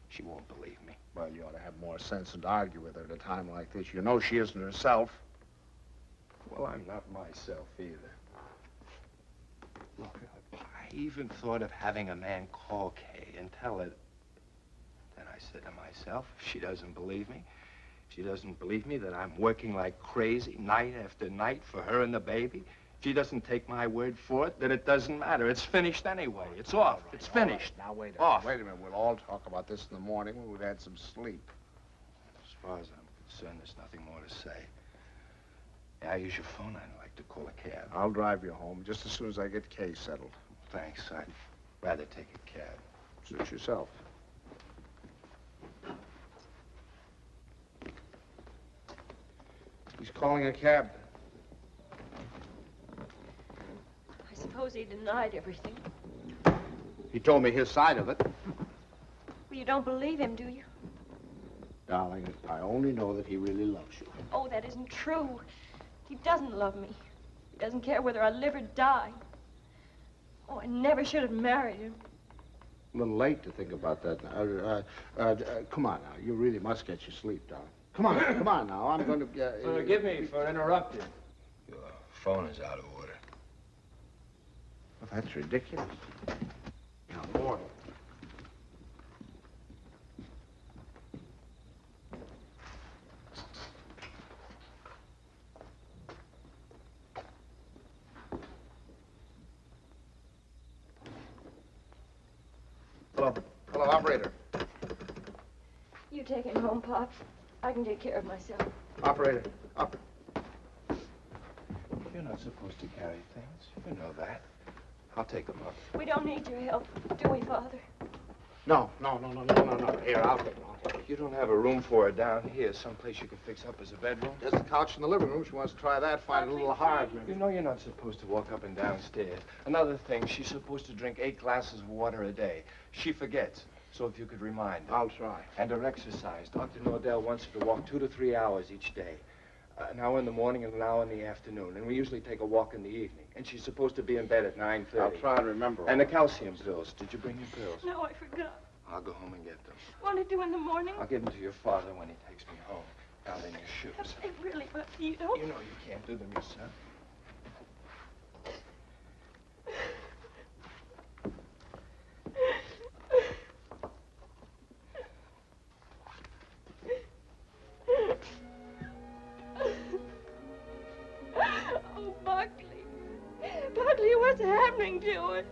She won't believe me. Well, you ought to have more sense than to argue with her at a time like this. You know she isn't herself. Well, I'm not myself either. Look, I even thought of having a man call Kay and tell her. Then I said to myself, if she doesn't believe me, if she doesn't believe me that I'm working like crazy night after night for her and the baby, if she doesn't take my word for it, then it doesn't matter. It's finished anyway. It's off. Right, it's finished. Right. Now, wait a off. minute. Wait a minute. We'll all talk about this in the morning when we've had some sleep. As far as I'm concerned, there's nothing more to say. Yeah, I use your phone. I'd like to call a cab. I'll drive you home just as soon as I get Kay settled. Thanks. I'd rather take a cab. Suit yourself. He's calling a cab. I suppose he denied everything. He told me his side of it. Well, you don't believe him, do you? Darling, I only know that he really loves you. Oh, that isn't true. He doesn't love me. He doesn't care whether I live or die. Oh, I never should have married him. A little late to think about that now. Come on now. You really must get your sleep, darling. Come on now. I'm going to... Forgive me for interrupting. Your phone is out of order. Well, that's ridiculous. Now, boy. Hello, operator. You take him home, Pops. I can take care of myself. Operator. You're not supposed to carry things. You know that. I'll take them up. We don't need your help, do we, Father? No. Here, I'll take him. You don't have a room for her down here, someplace you can fix up as a bedroom? There's a couch in the living room. She wants to try that. Find it a little hard, maybe. You know you're not supposed to walk up and downstairs. Another thing, she's supposed to drink 8 glasses of water a day. She forgets. So if you could remind her. I'll try. And her exercise. Dr. Nordell wants her to walk 2 to 3 hours each day. An hour in the morning and an hour in the afternoon. And we usually take a walk in the evening. And she's supposed to be in bed at 9:30. I'll try and remember. And the calcium pills. Did you bring your pills? No, I forgot. I'll go home and get them. Want to do in the morning? I'll give them to your father when he takes me home. Down in your shoes. They really, but you don't. You know you can't do them yourself. Oh, Buckley. Buckley, what's happening to us?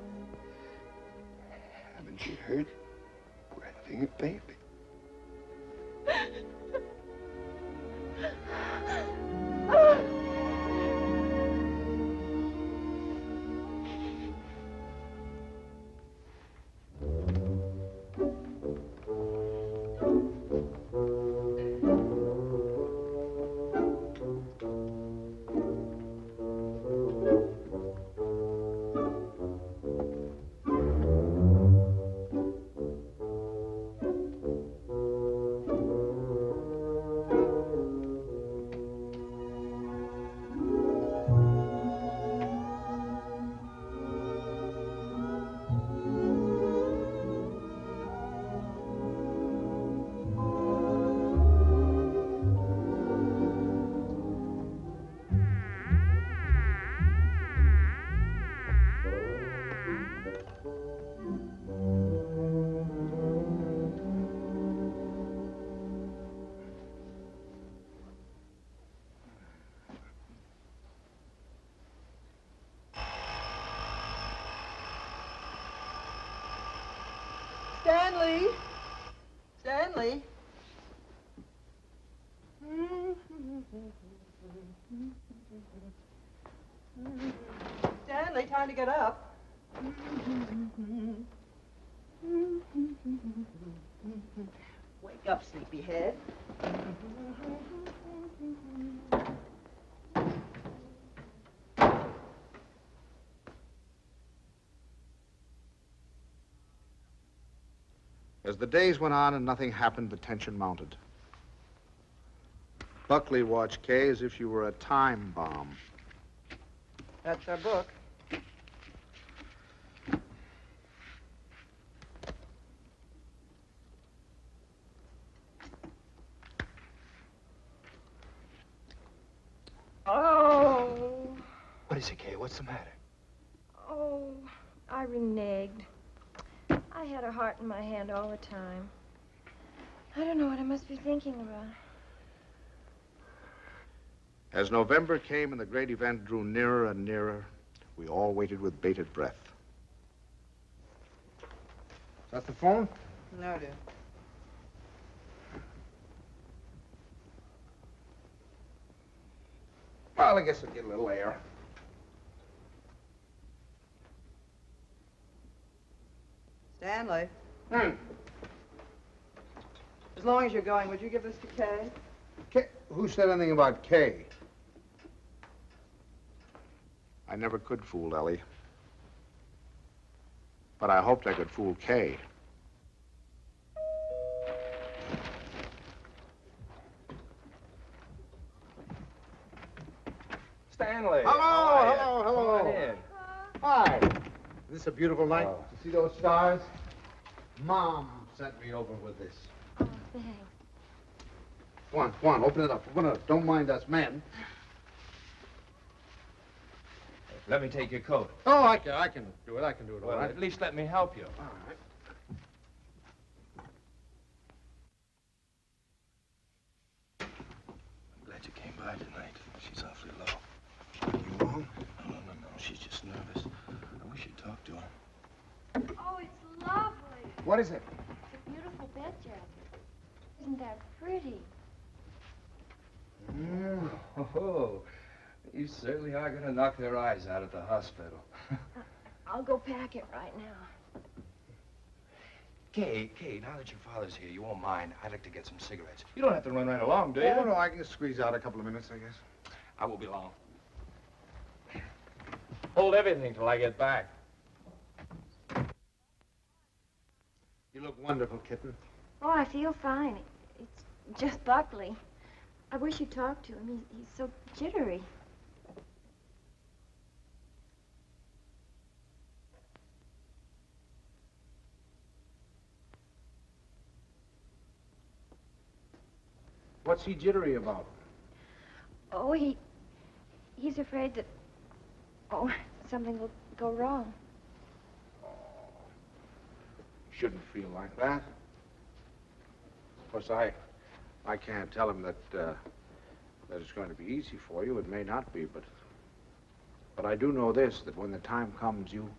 Haven't you heard? We're having a baby. Stanley. Stanley, time to get up. Wake up, sleepyhead. As the days went on and nothing happened, the tension mounted. Buckley watched Kay as if she were a time bomb. That's our book. Oh. What is it, Kay? What's the matter? Oh, I reneged. I had a heart in my hand all the time. I don't know what I must be thinking about. As November came and the great event drew nearer and nearer, we all waited with bated breath. Is that the phone? No, dear. Well, I guess I'll get a little air. Stanley. As long as you're going, would you give this to Kay? Kay? Who said anything about Kay? I never could fool Ellie. But I hoped I could fool Kay. Stanley. Hello. Come on in. Hi. Is this a beautiful night? See those stars? Mom sent me over with this. Oh, thanks. Come on, open it up. Open it up. Don't mind us men. Let me take your coat. Oh, I can do it. I can do it all Well, right. at least let me help you. All right. I'm glad you came by tonight. She's awfully low. You wrong? No. She's just nervous. I wish you'd talk to her. Oh, it's lovely. What is it? It's a beautiful bed jacket. Isn't that pretty? Oh, you certainly are going to knock their eyes out at the hospital. I'll go pack it right now. Kay, now that your father's here, you won't mind. I'd like to get some cigarettes. You don't have to run right along, do you? Oh, no, I can squeeze out a couple of minutes, I guess. I won't be long. Hold everything till I get back. You look wonderful, kitten. Oh, I feel fine. It's just Buckley. I wish you'd talk to him. He's so jittery. What's he jittery about? Oh, he's afraid that, something will go wrong. You shouldn't feel like that. Of course, I can't tell him that it's going to be easy for you. It may not be, but I do know this, that when the time comes, you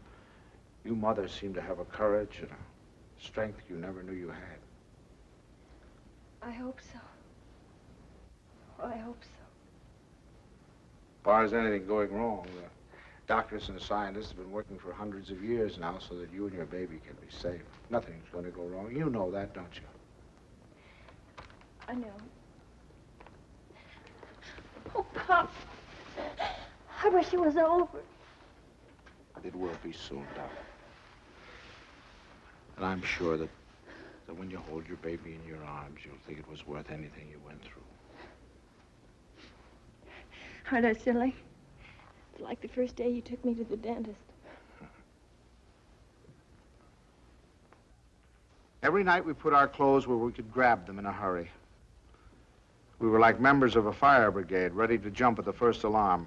mothers seem to have a courage and a strength you never knew you had. I hope so. Oh, I hope so. As far as anything going wrong, the doctors and the scientists have been working for hundreds of years now so that you and your baby can be safe. Nothing's going to go wrong. You know that, don't you? I know. Oh, Pop. I wish it was over. It will be soon, Doc. And I'm sure that when you hold your baby in your arms, you'll think it was worth anything you went through. Aren't I silly? It's like the first day you took me to the dentist. Every night we put our clothes where we could grab them in a hurry. We were like members of a fire brigade, ready to jump at the first alarm.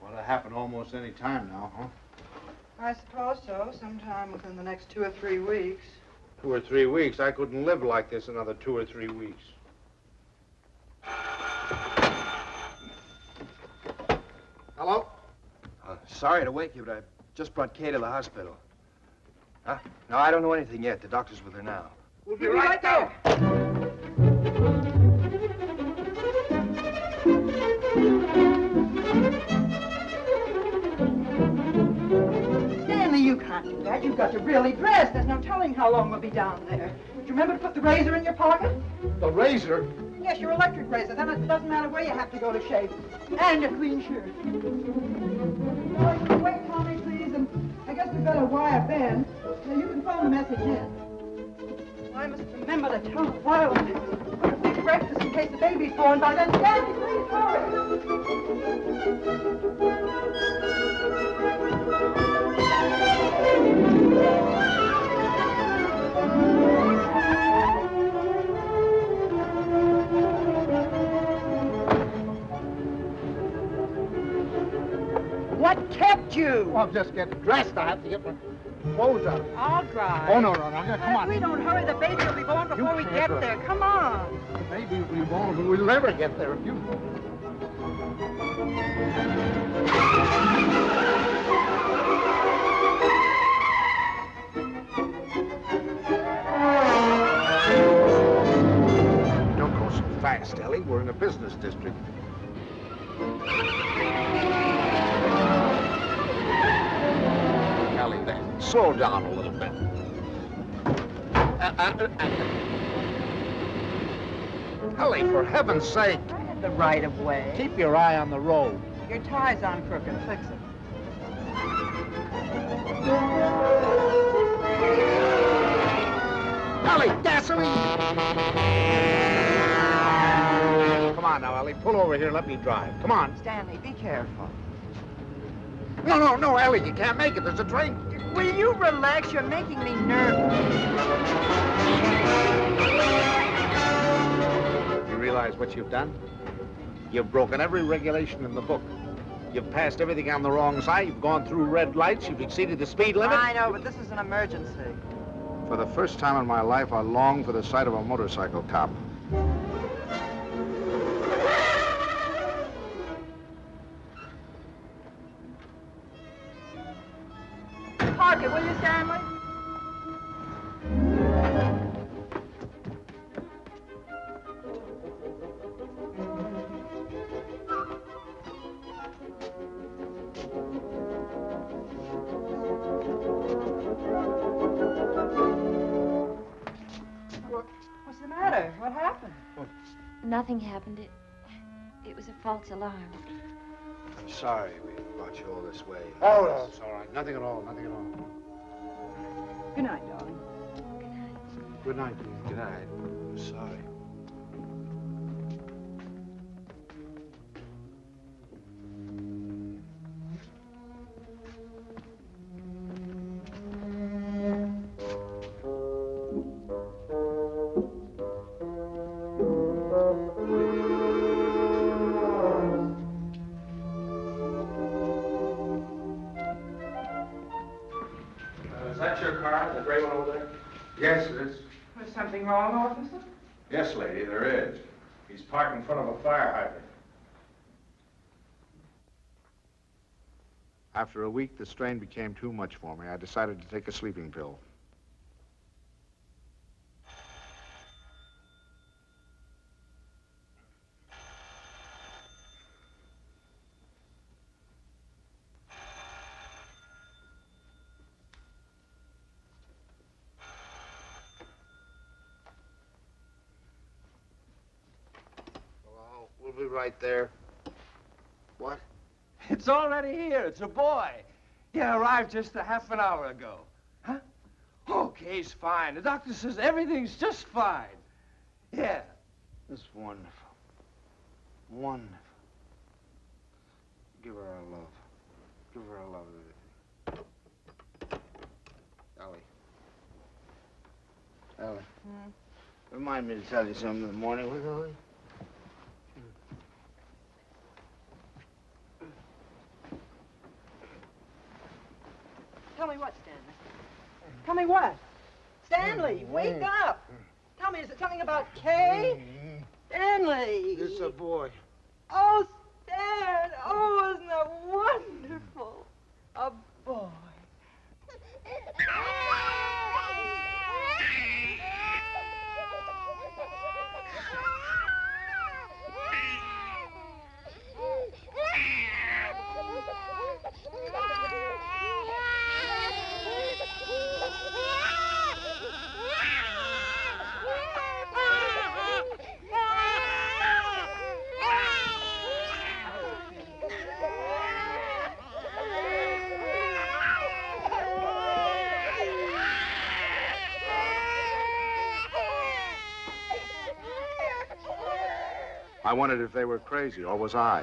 Well, it'll happen almost any time now, huh? I suppose so. Sometime within the next 2 or 3 weeks. 2 or 3 weeks. I couldn't live like this another 2 or 3 weeks. Hello? Sorry to wake you, but I just brought Kay to the hospital. Huh? No, I don't know anything yet. The doctor's with her now. We'll be right there. Stanley, you can't do that. You've got to really dress. There's no telling how long we'll be down there. Do you remember to put the razor in your pocket? The razor? Yes, your electric razor. Then it doesn't matter where you have to go to shave. And a clean shirt. Oh, wait, Tommy, please. And I guess we better wire Ben. Now, you can phone the message in. I must remember to tell the pilot. Put a big breakfast in case the baby's born by then. Stanley, please, hurry. What kept you? Oh, I'm just getting dressed. I have to get my clothes on. I'll drive. Oh, no. Come on. If we don't hurry, the baby will be born before we get there. Come on. The baby will be born, but we'll never get there if you... Don't go so fast, Ellie. We're in a business district. Ellie, then. Slow down a little bit. Ellie, for heaven's sake. I had the right of way. Keep your eye on the road. Your tie's on crooked. Fix it. Ellie, gasoline! Come on now, Ellie. Pull over here. Let me drive. Come on. Stanley, be careful. No, Ellie. You can't make it. There's a train. Will you relax? You're making me nervous. You realize what you've done? You've broken every regulation in the book. You've passed everything on the wrong side. You've gone through red lights. You've exceeded the speed limit. I know, but this is an emergency. For the first time in my life, I long for the sight of a motorcycle cop. Park it, will you, Stanley? What's the matter? What happened? Nothing happened. It was a false alarm. I'm sorry we brought you all this way. Oh, no, it's all right. Nothing at all. Good night, darling. Good night, dear. Good night. I'm sorry. Is that your car, the gray one over there? Yes, it is. Was something wrong, officer? Yes, lady, there is. He's parked in front of a fire hydrant. After a week, the strain became too much for me. I decided to take a sleeping pill. We'll be right there. What? It's already here. It's a boy. He arrived just a half an hour ago. Huh? Okay, he's fine. The doctor says everything's just fine. Yeah. It's wonderful. Wonderful. Give her our love. Give her our love and everything. Ellie. Remind me to tell you something in the morning, will you, Ellie? Tell me what, Stanley? Tell me what? Stanley, wake up! Tell me, is it something about Kay? Stanley! It's a boy. Oh, Stan! Oh, isn't that wonderful? A boy. I wondered if they were crazy, or was I?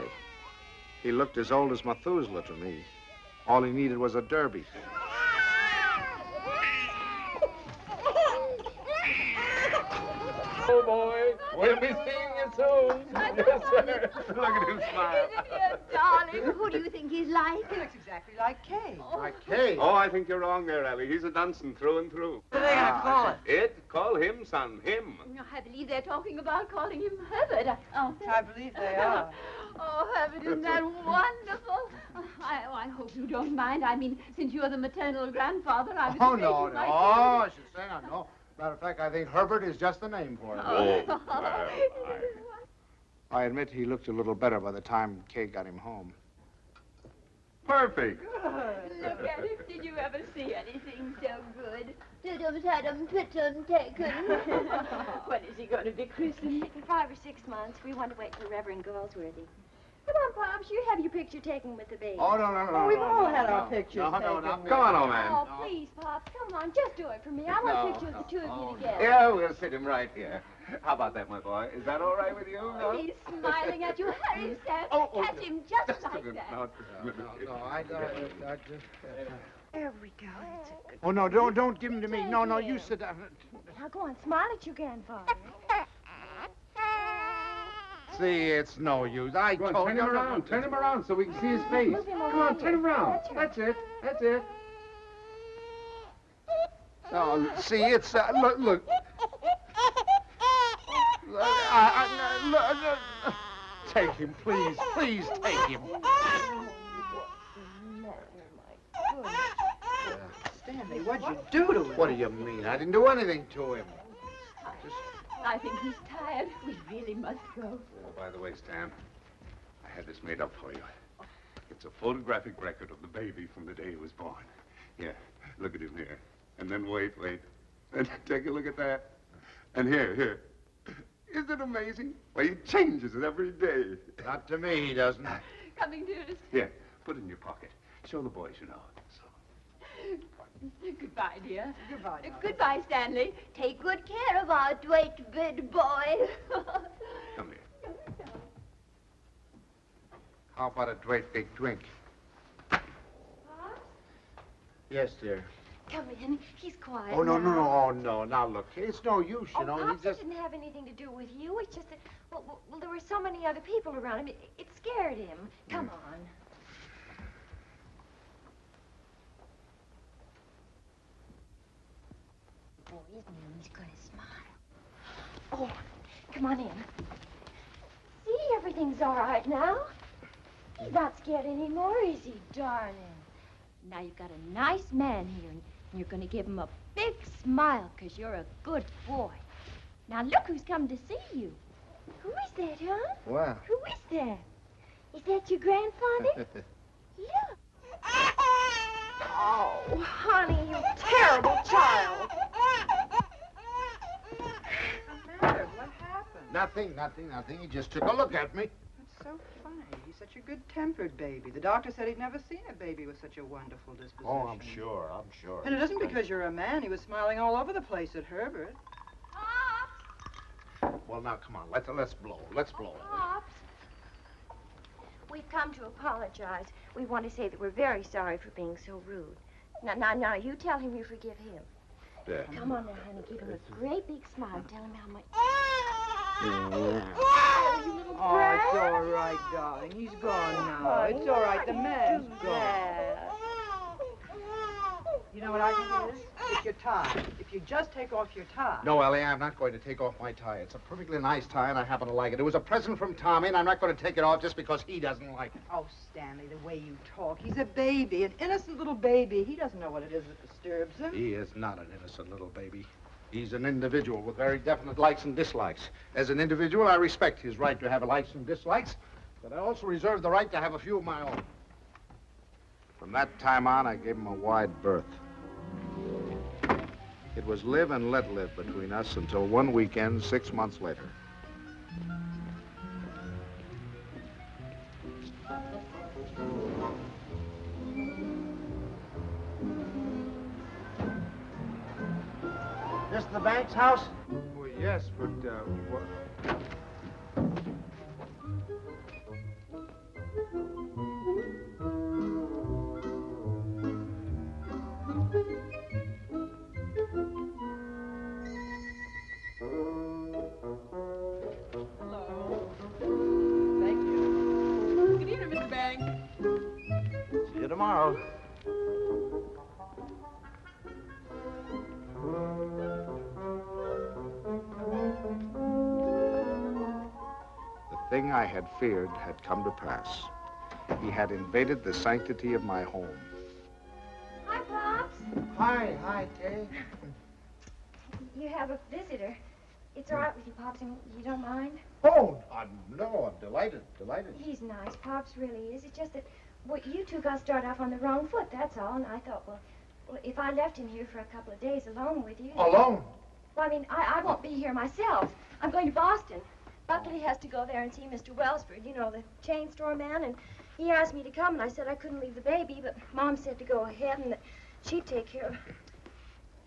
He looked as old as Methuselah to me. All he needed was a derby. Oh, boy, we'll be seeing you soon. Yes, sir. Look at him smile. Isn't he a darling? Who do you think he's like? He looks exactly like Kay. Like Kay. Oh, I think you're wrong there, Ellie. He's a Dunson through and through. What are they going to call it? It? Call him, son. Him. I believe they're talking about calling him Herbert. I believe they are. Oh, Herbert, isn't that wonderful? I hope you don't mind. I mean, since you're the maternal grandfather, I was Oh, thinking no, no. my Oh, I should say no. Matter of fact, I think Herbert is just the name for him. Oh, I admit he looked a little better by the time Kay got him home. perfect. Look at him. Did you ever see anything so good? When is he going to be christened? In 5 or 6 months, we want to wait for Reverend Galsworthy. Come on, Pops, you have your picture taken with the baby. Oh, no. Oh, we've all had our pictures No, taken. Come on, old man. Oh, please, Pops, come on, just do it for me. I want a picture of the two of you together. Yeah, we'll sit him right here. How about that, my boy? Is that all right with you? No? He's smiling at you. Hurry, Sam. Catch him just like that. No, I just... There we go. That's a good. Oh, no, don't give him to me. No, you sit down. Now go on, smile at your grandfather. See, it's no use. I Go on, told turn you. him around. Turn him around so we can see his face. Move him over Come on, here. turn him around. That's right. That's it. Oh, see, it's... look. Take him, please. Please take him. Stanley, what'd you do to him? What do you mean? I didn't do anything to him. I think he's tired. We really must go. Oh, by the way, Stan, I had this made up for you. It's a photographic record of the baby from the day he was born. Here, look at him here. And then wait. And take a look at that. And here. Isn't it amazing? Well, he changes it every day. Not to me, he doesn't. Coming, dearest. Here, put it in your pocket. Show the boys you know. Goodbye, dear. Goodbye, darling. Goodbye, Stanley. Take good care of our dwight bid boy. Come here. How about a great big drink? Yes, dear. Come in. He's quiet. Oh, no. now. Oh, no. Now, look, it's no use, you know. Pops, He just... it didn't have anything to do with you. It's just that, well, there were so many other people around him. It scared him. Come on. Boys, he's gonna smile. Oh, come on in. See, everything's all right now. He's not scared anymore, is he, darling? Now you've got a nice man here, and you're gonna give him a big smile, 'cause you're a good boy. Now look who's come to see you. Who is that, huh? What? Who is that? Is that your grandfather? Look. Oh, honey, you terrible child. What's the matter? What happened? Nothing. He just took a look at me. That's so funny. He's such a good-tempered baby. The doctor said he'd never seen a baby with such a wonderful disposition. Oh, I'm sure. And it isn't because you're a man. He was smiling all over the place at Herbert. Well, now, come on. Let's blow. Pops. We've come to apologize. We want to say that we're very sorry for being so rude. Now, you tell him you forgive him. Yeah. Come on now, honey. Give him a great big smile. Tell him how much... Oh, it's all right, darling. He's gone now. It's all right. The man's gone. You know what I think it is? It's your tie. If you just take off your tie. No, Ellie, I'm not going to take off my tie. It's a perfectly nice tie, and I happen to like it. It was a present from Tommy, and I'm not going to take it off just because he doesn't like it. Oh, Stanley, the way you talk. He's a baby, an innocent little baby. He doesn't know what it is that disturbs him. He is not an innocent little baby. He's an individual with very definite likes and dislikes. As an individual, I respect his right to have likes and dislikes, but I also reserve the right to have a few of my own. From that time on, I gave him a wide berth. It was live and let live between us until one weekend 6 months later. This the bank's house? Well, yes, but, what? tomorrow. The thing I had feared had come to pass. He had invaded the sanctity of my home. Hi, Pops. Hi, Kay. You have a visitor. It's all right with you, Pops, and you don't mind? Oh, no, I'm delighted. He's nice, Pops really is. It's just that, well, you two got started off on the wrong foot, that's all. And I thought, well, if I left him here for a couple of days alone with you... Alone? Well, I mean, I won't be here myself. I'm going to Boston. Buckley has to go there and see Mr. Wellsford, you know, the chain store man, and he asked me to come, and I said I couldn't leave the baby, but Mom said to go ahead and that she'd take care of...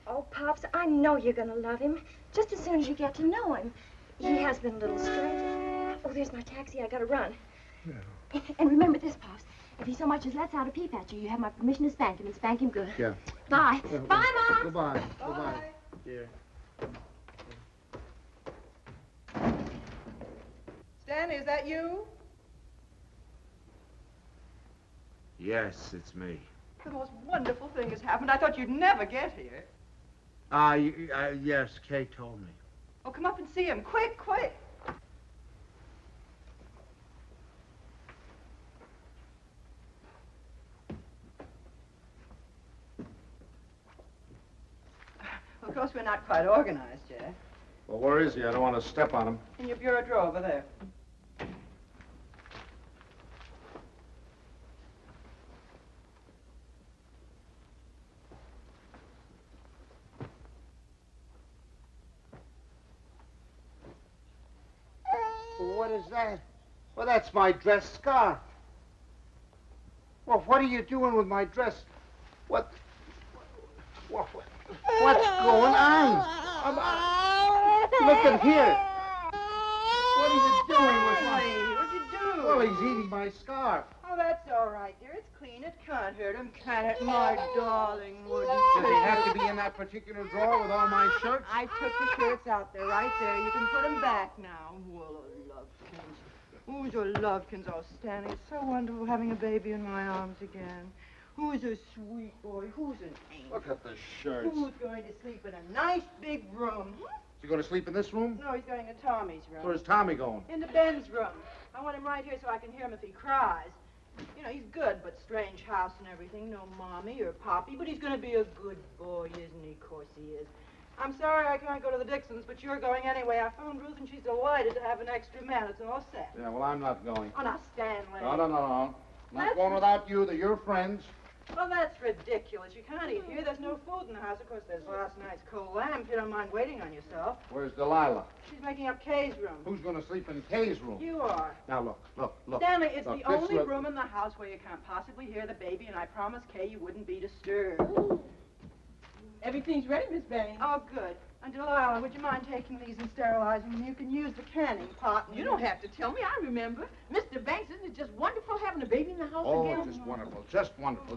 Oh, Pops, I know you're going to love him, just as soon as you get to know him. He has been a little strange. Oh, there's my taxi. I got to run. Yeah. And remember this, Pops. If he so much as lets out a peep at you, you have my permission to spank him, and spank him good. Yeah. Bye. Bye, Mom. Goodbye. Goodbye. Dear. Stanley, is that you? Yes, it's me. The most wonderful thing has happened. I thought you'd never get here. Yes, Kay told me. Oh, come up and see him. Quick, quick. Of course, we're not quite organized yet. Well, where is he? I don't want to step on him. In your bureau drawer over there. What is that? Well, that's my dress scarf. Well, what are you doing with my dress? What's going on? Look at here. What are you doing with my... What'd you do? Well, he's eating my scarf. Oh, that's all right, dear. It's clean. It can't hurt him, can it? My darling, would Does you? he have to be in that particular drawer with all my shirts? I took the shirts out there, right there. You can put them back now. Well, Lovetkins. Who's your Lovetkins? Oh, Stanley, it's so wonderful having a baby in my arms again. Who's a sweet boy? Who's an angel? Look at the shirts. Who's going to sleep in a nice big room? Is he going to sleep in this room? No, he's going to Tommy's room. Where's Tommy going? Into Ben's room. I want him right here so I can hear him if he cries. You know, he's good, but strange house and everything. No mommy or poppy, but he's going to be a good boy, isn't he? Of course he is. I'm sorry I can't go to the Dixons, but you're going anyway. I phoned Ruth, and she's delighted to have an extra man. It's all set. Yeah, well, I'm not going. Oh, now, Stanley. No. I'm not going without you. They're your friends. Well, that's ridiculous. You can't eat here. There's no food in the house. Of course, there's last night's cold lamb, if you don't mind waiting on yourself. Where's Delilah? She's making up Kay's room. Who's going to sleep in Kay's room? You are. Now, look. Stanley, it's Look, the only room in the house where you can't possibly hear the baby, and I promised Kay you wouldn't be disturbed. Everything's ready, Miss Banks. Oh, good. And Delilah, would you mind taking these and sterilizing them? You can use the canning pot. You don't have to tell me. I remember. Mr. Banks, isn't it just wonderful having a baby in the house Oh, again? just wonderful. Just wonderful.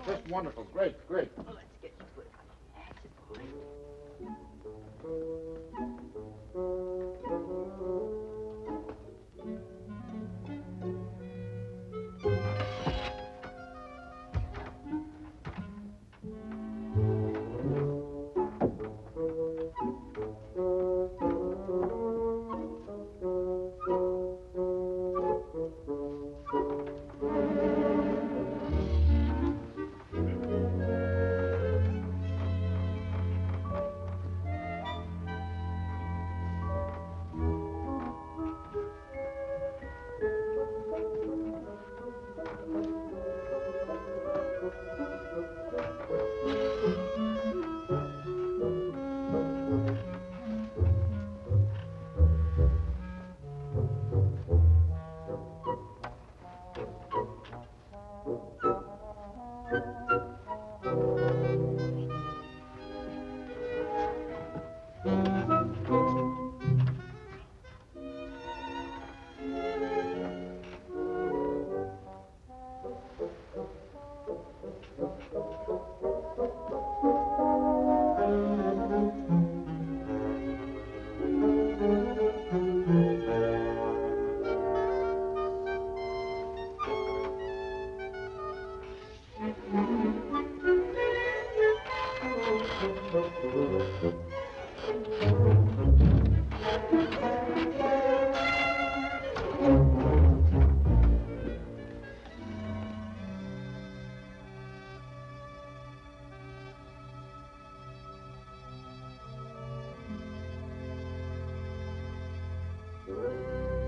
Great. Well, let's get you put on. That's it, boy.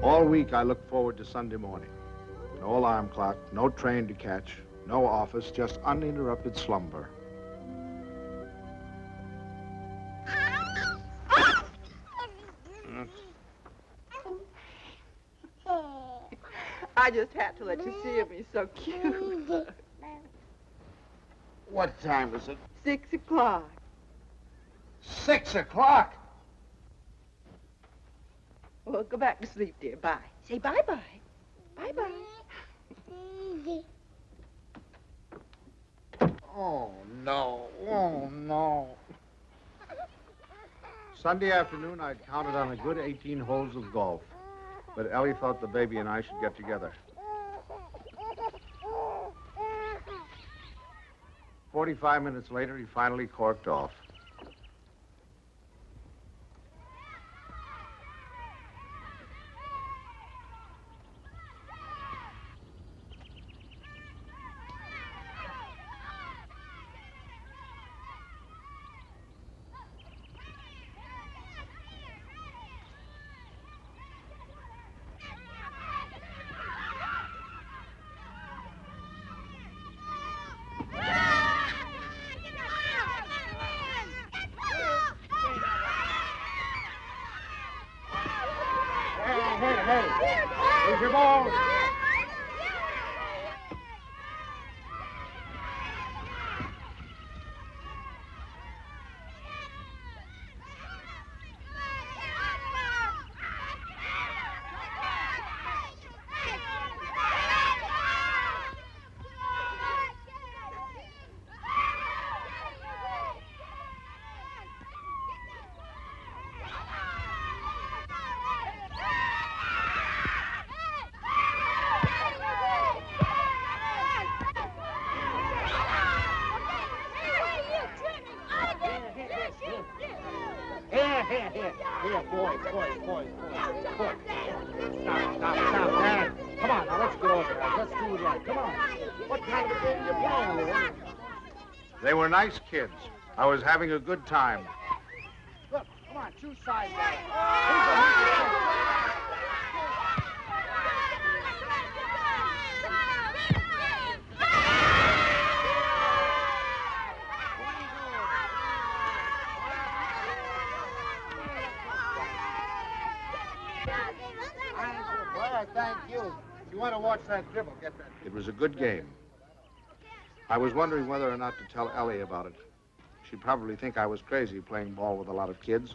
All week, I looked forward to Sunday morning. No alarm clock, no train to catch, no office, just uninterrupted slumber. I just had to let you see him. He's so cute. What time is it? 6 o'clock. 6 o'clock? Well, go back to sleep, dear. Bye. Say bye-bye. Bye-bye. Oh, no. Oh, no. Sunday afternoon, I'd counted on a good 18 holes of golf. But Ellie thought the baby and I should get together. 45 minutes later, he finally corked off. Here's your ball. Here, boys. Stop, Dad. Come on, now, let's get over there. Let's do it right. Come on. What kind of game you playing with? They were nice kids. I was having a good time. Look, come on, choose sides. Thank you. If you want to watch that dribble, get that. It was a good game. I was wondering whether or not to tell Ellie about it. She'd probably think I was crazy playing ball with a lot of kids.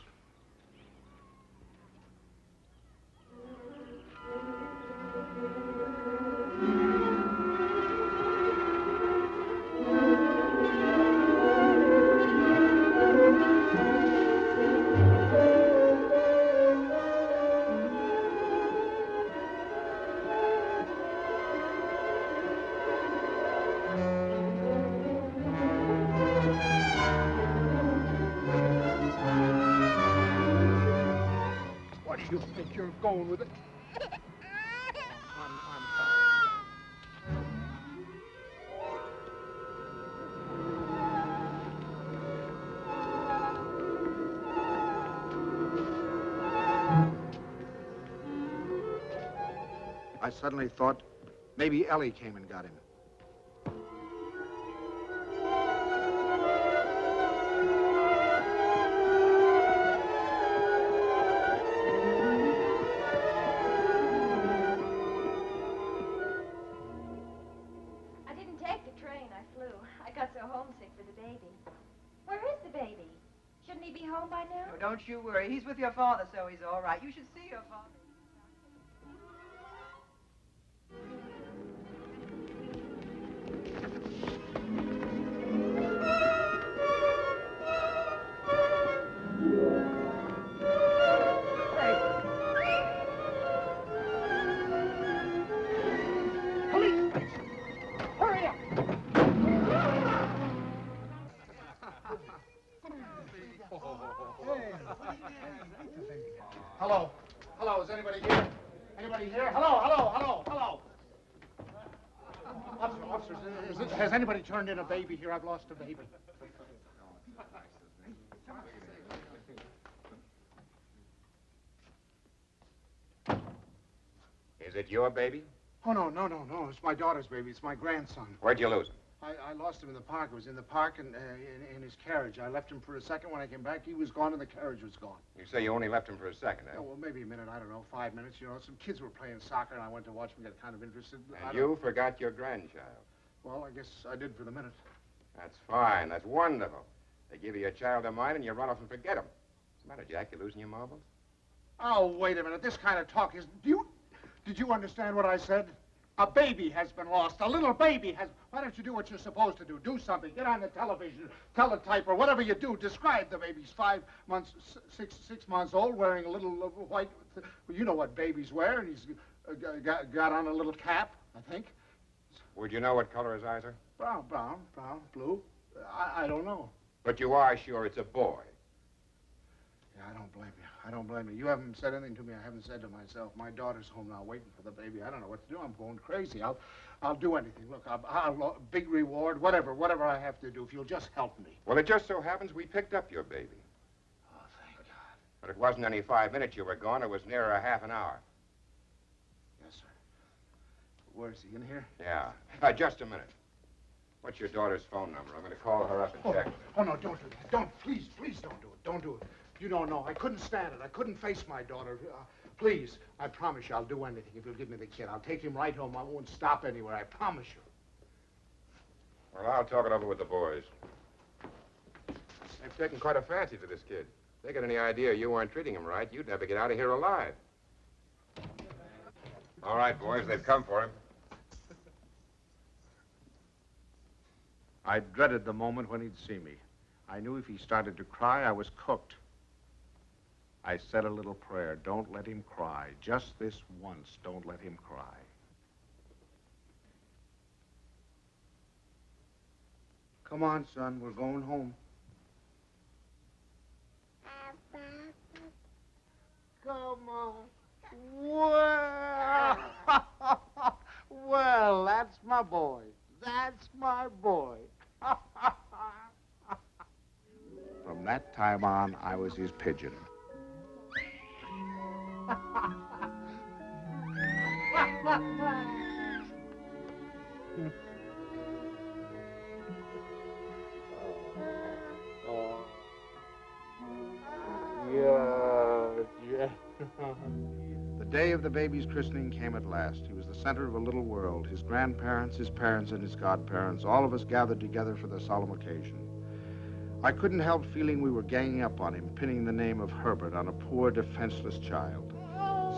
You think you're going with it? I'm I suddenly thought maybe Ellie came and got him. Don't you worry. He's with your father, so he's all right. You should see your father. Hello, is anybody here? Anybody here? Hello. Officers, has anybody turned in a baby here? I've lost a baby. it your baby? Oh, no. It's my daughter's baby. It's my grandson. Where'd you lose him? I lost him in the park. I was in the park and in his carriage. I left him for a second. When I came back, he was gone and the carriage was gone. You say you only left him for a second, eh? Oh, well, maybe a minute. I don't know. 5 minutes. You know, some kids were playing soccer, and I went to watch them get kind of interested. And you forgot your grandchild. Well, I guess I did for the minute. That's fine. That's wonderful. They give you a child of mine, and you run off and forget him. What's the matter, Jack? You losing your marbles? Oh, wait a minute. This kind of talk is... Did you understand what I said? A baby has been lost. A little baby has... Why don't you do what you're supposed to do? Do something. Get on the television, teletype, or whatever you do. Describe the baby. He's 5 months, six months old, wearing a little white... Well, you know what babies wear, and he's got on a little cap, I think. Would you know what color his eyes are? Brown, blue. I don't know. But you are sure it's a boy? Yeah, I don't blame you. I don't blame you. You haven't said anything to me I haven't said to myself. My daughter's home now waiting for the baby. I don't know what to do. I'm going crazy. I'll do anything. Look, I'll big reward, whatever I have to do, if you'll just help me. Well, it just so happens we picked up your baby. Oh, thank God. But it wasn't any 5 minutes you were gone. It was nearer a half an hour. Yes, sir. Where is he? In here? Yeah. Just a minute. What's your daughter's phone number? I'm going to call her up and check. Oh, no, don't do that. Please don't do it. Don't do it. You don't know. I couldn't stand it. I couldn't face my daughter. Please, I promise you I'll do anything if you'll give me the kid. I'll take him right home. I won't stop anywhere. I promise you. Well, I'll talk it over with the boys. They've taken quite a fancy to this kid. If they got any idea you weren't treating him right, you'd never get out of here alive. All right, boys, they've come for him. I dreaded the moment when he'd see me. I knew if he started to cry, I was cooked. I said a little prayer. Don't let him cry. Just this once, don't let him cry. Come on, son. We're going home. Come on. Well, well, that's my boy. That's my boy. From that time on, I was his pigeon. The day of the baby's christening came at last. He was the center of a little world. His grandparents, his parents, and his godparents, all of us gathered together for the solemn occasion. I couldn't help feeling we were ganging up on him, pinning the name of Herbert on a poor, defenseless child.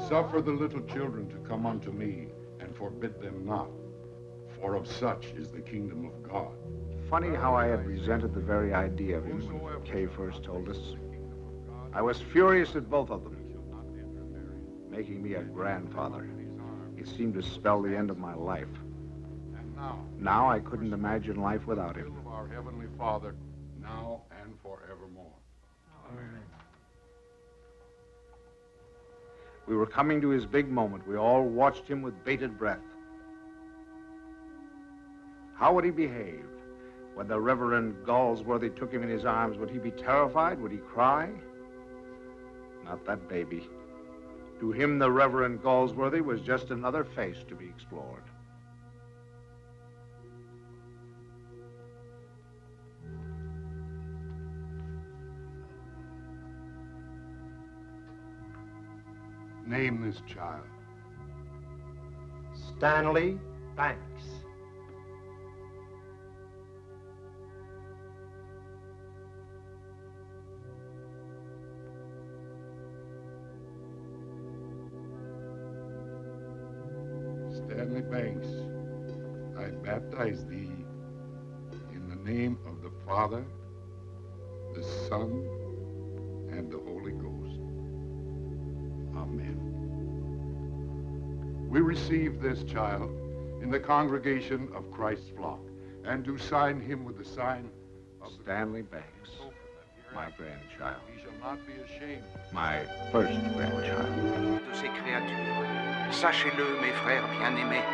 Suffer the little children to come unto me, and forbid them not, for of such is the kingdom of God. Funny how I had resented the very idea of him when Kay first told us. I was furious at both of them. Making me a grandfather. It seemed to spell the end of my life. And now I couldn't imagine life without him. Of our Heavenly Father, now and forevermore. Amen. We were coming to his big moment. We all watched him with bated breath. How would he behave? When the Reverend Galsworthy took him in his arms, would he be terrified? Would he cry? Not that baby. To him, the Reverend Galsworthy was just another face to be explored. Name this child. Stanley Banks. Stanley Banks, I baptize thee in the name of the Father, the Son, and the Holy Ghost. Amen. We receive this child in the congregation of Christ's flock, and do sign him with the sign of Stanley Banks, my grandchild. He shall not be ashamed. My first grandchild. De ces créatures, sachez-le, mes frères bien-aimés,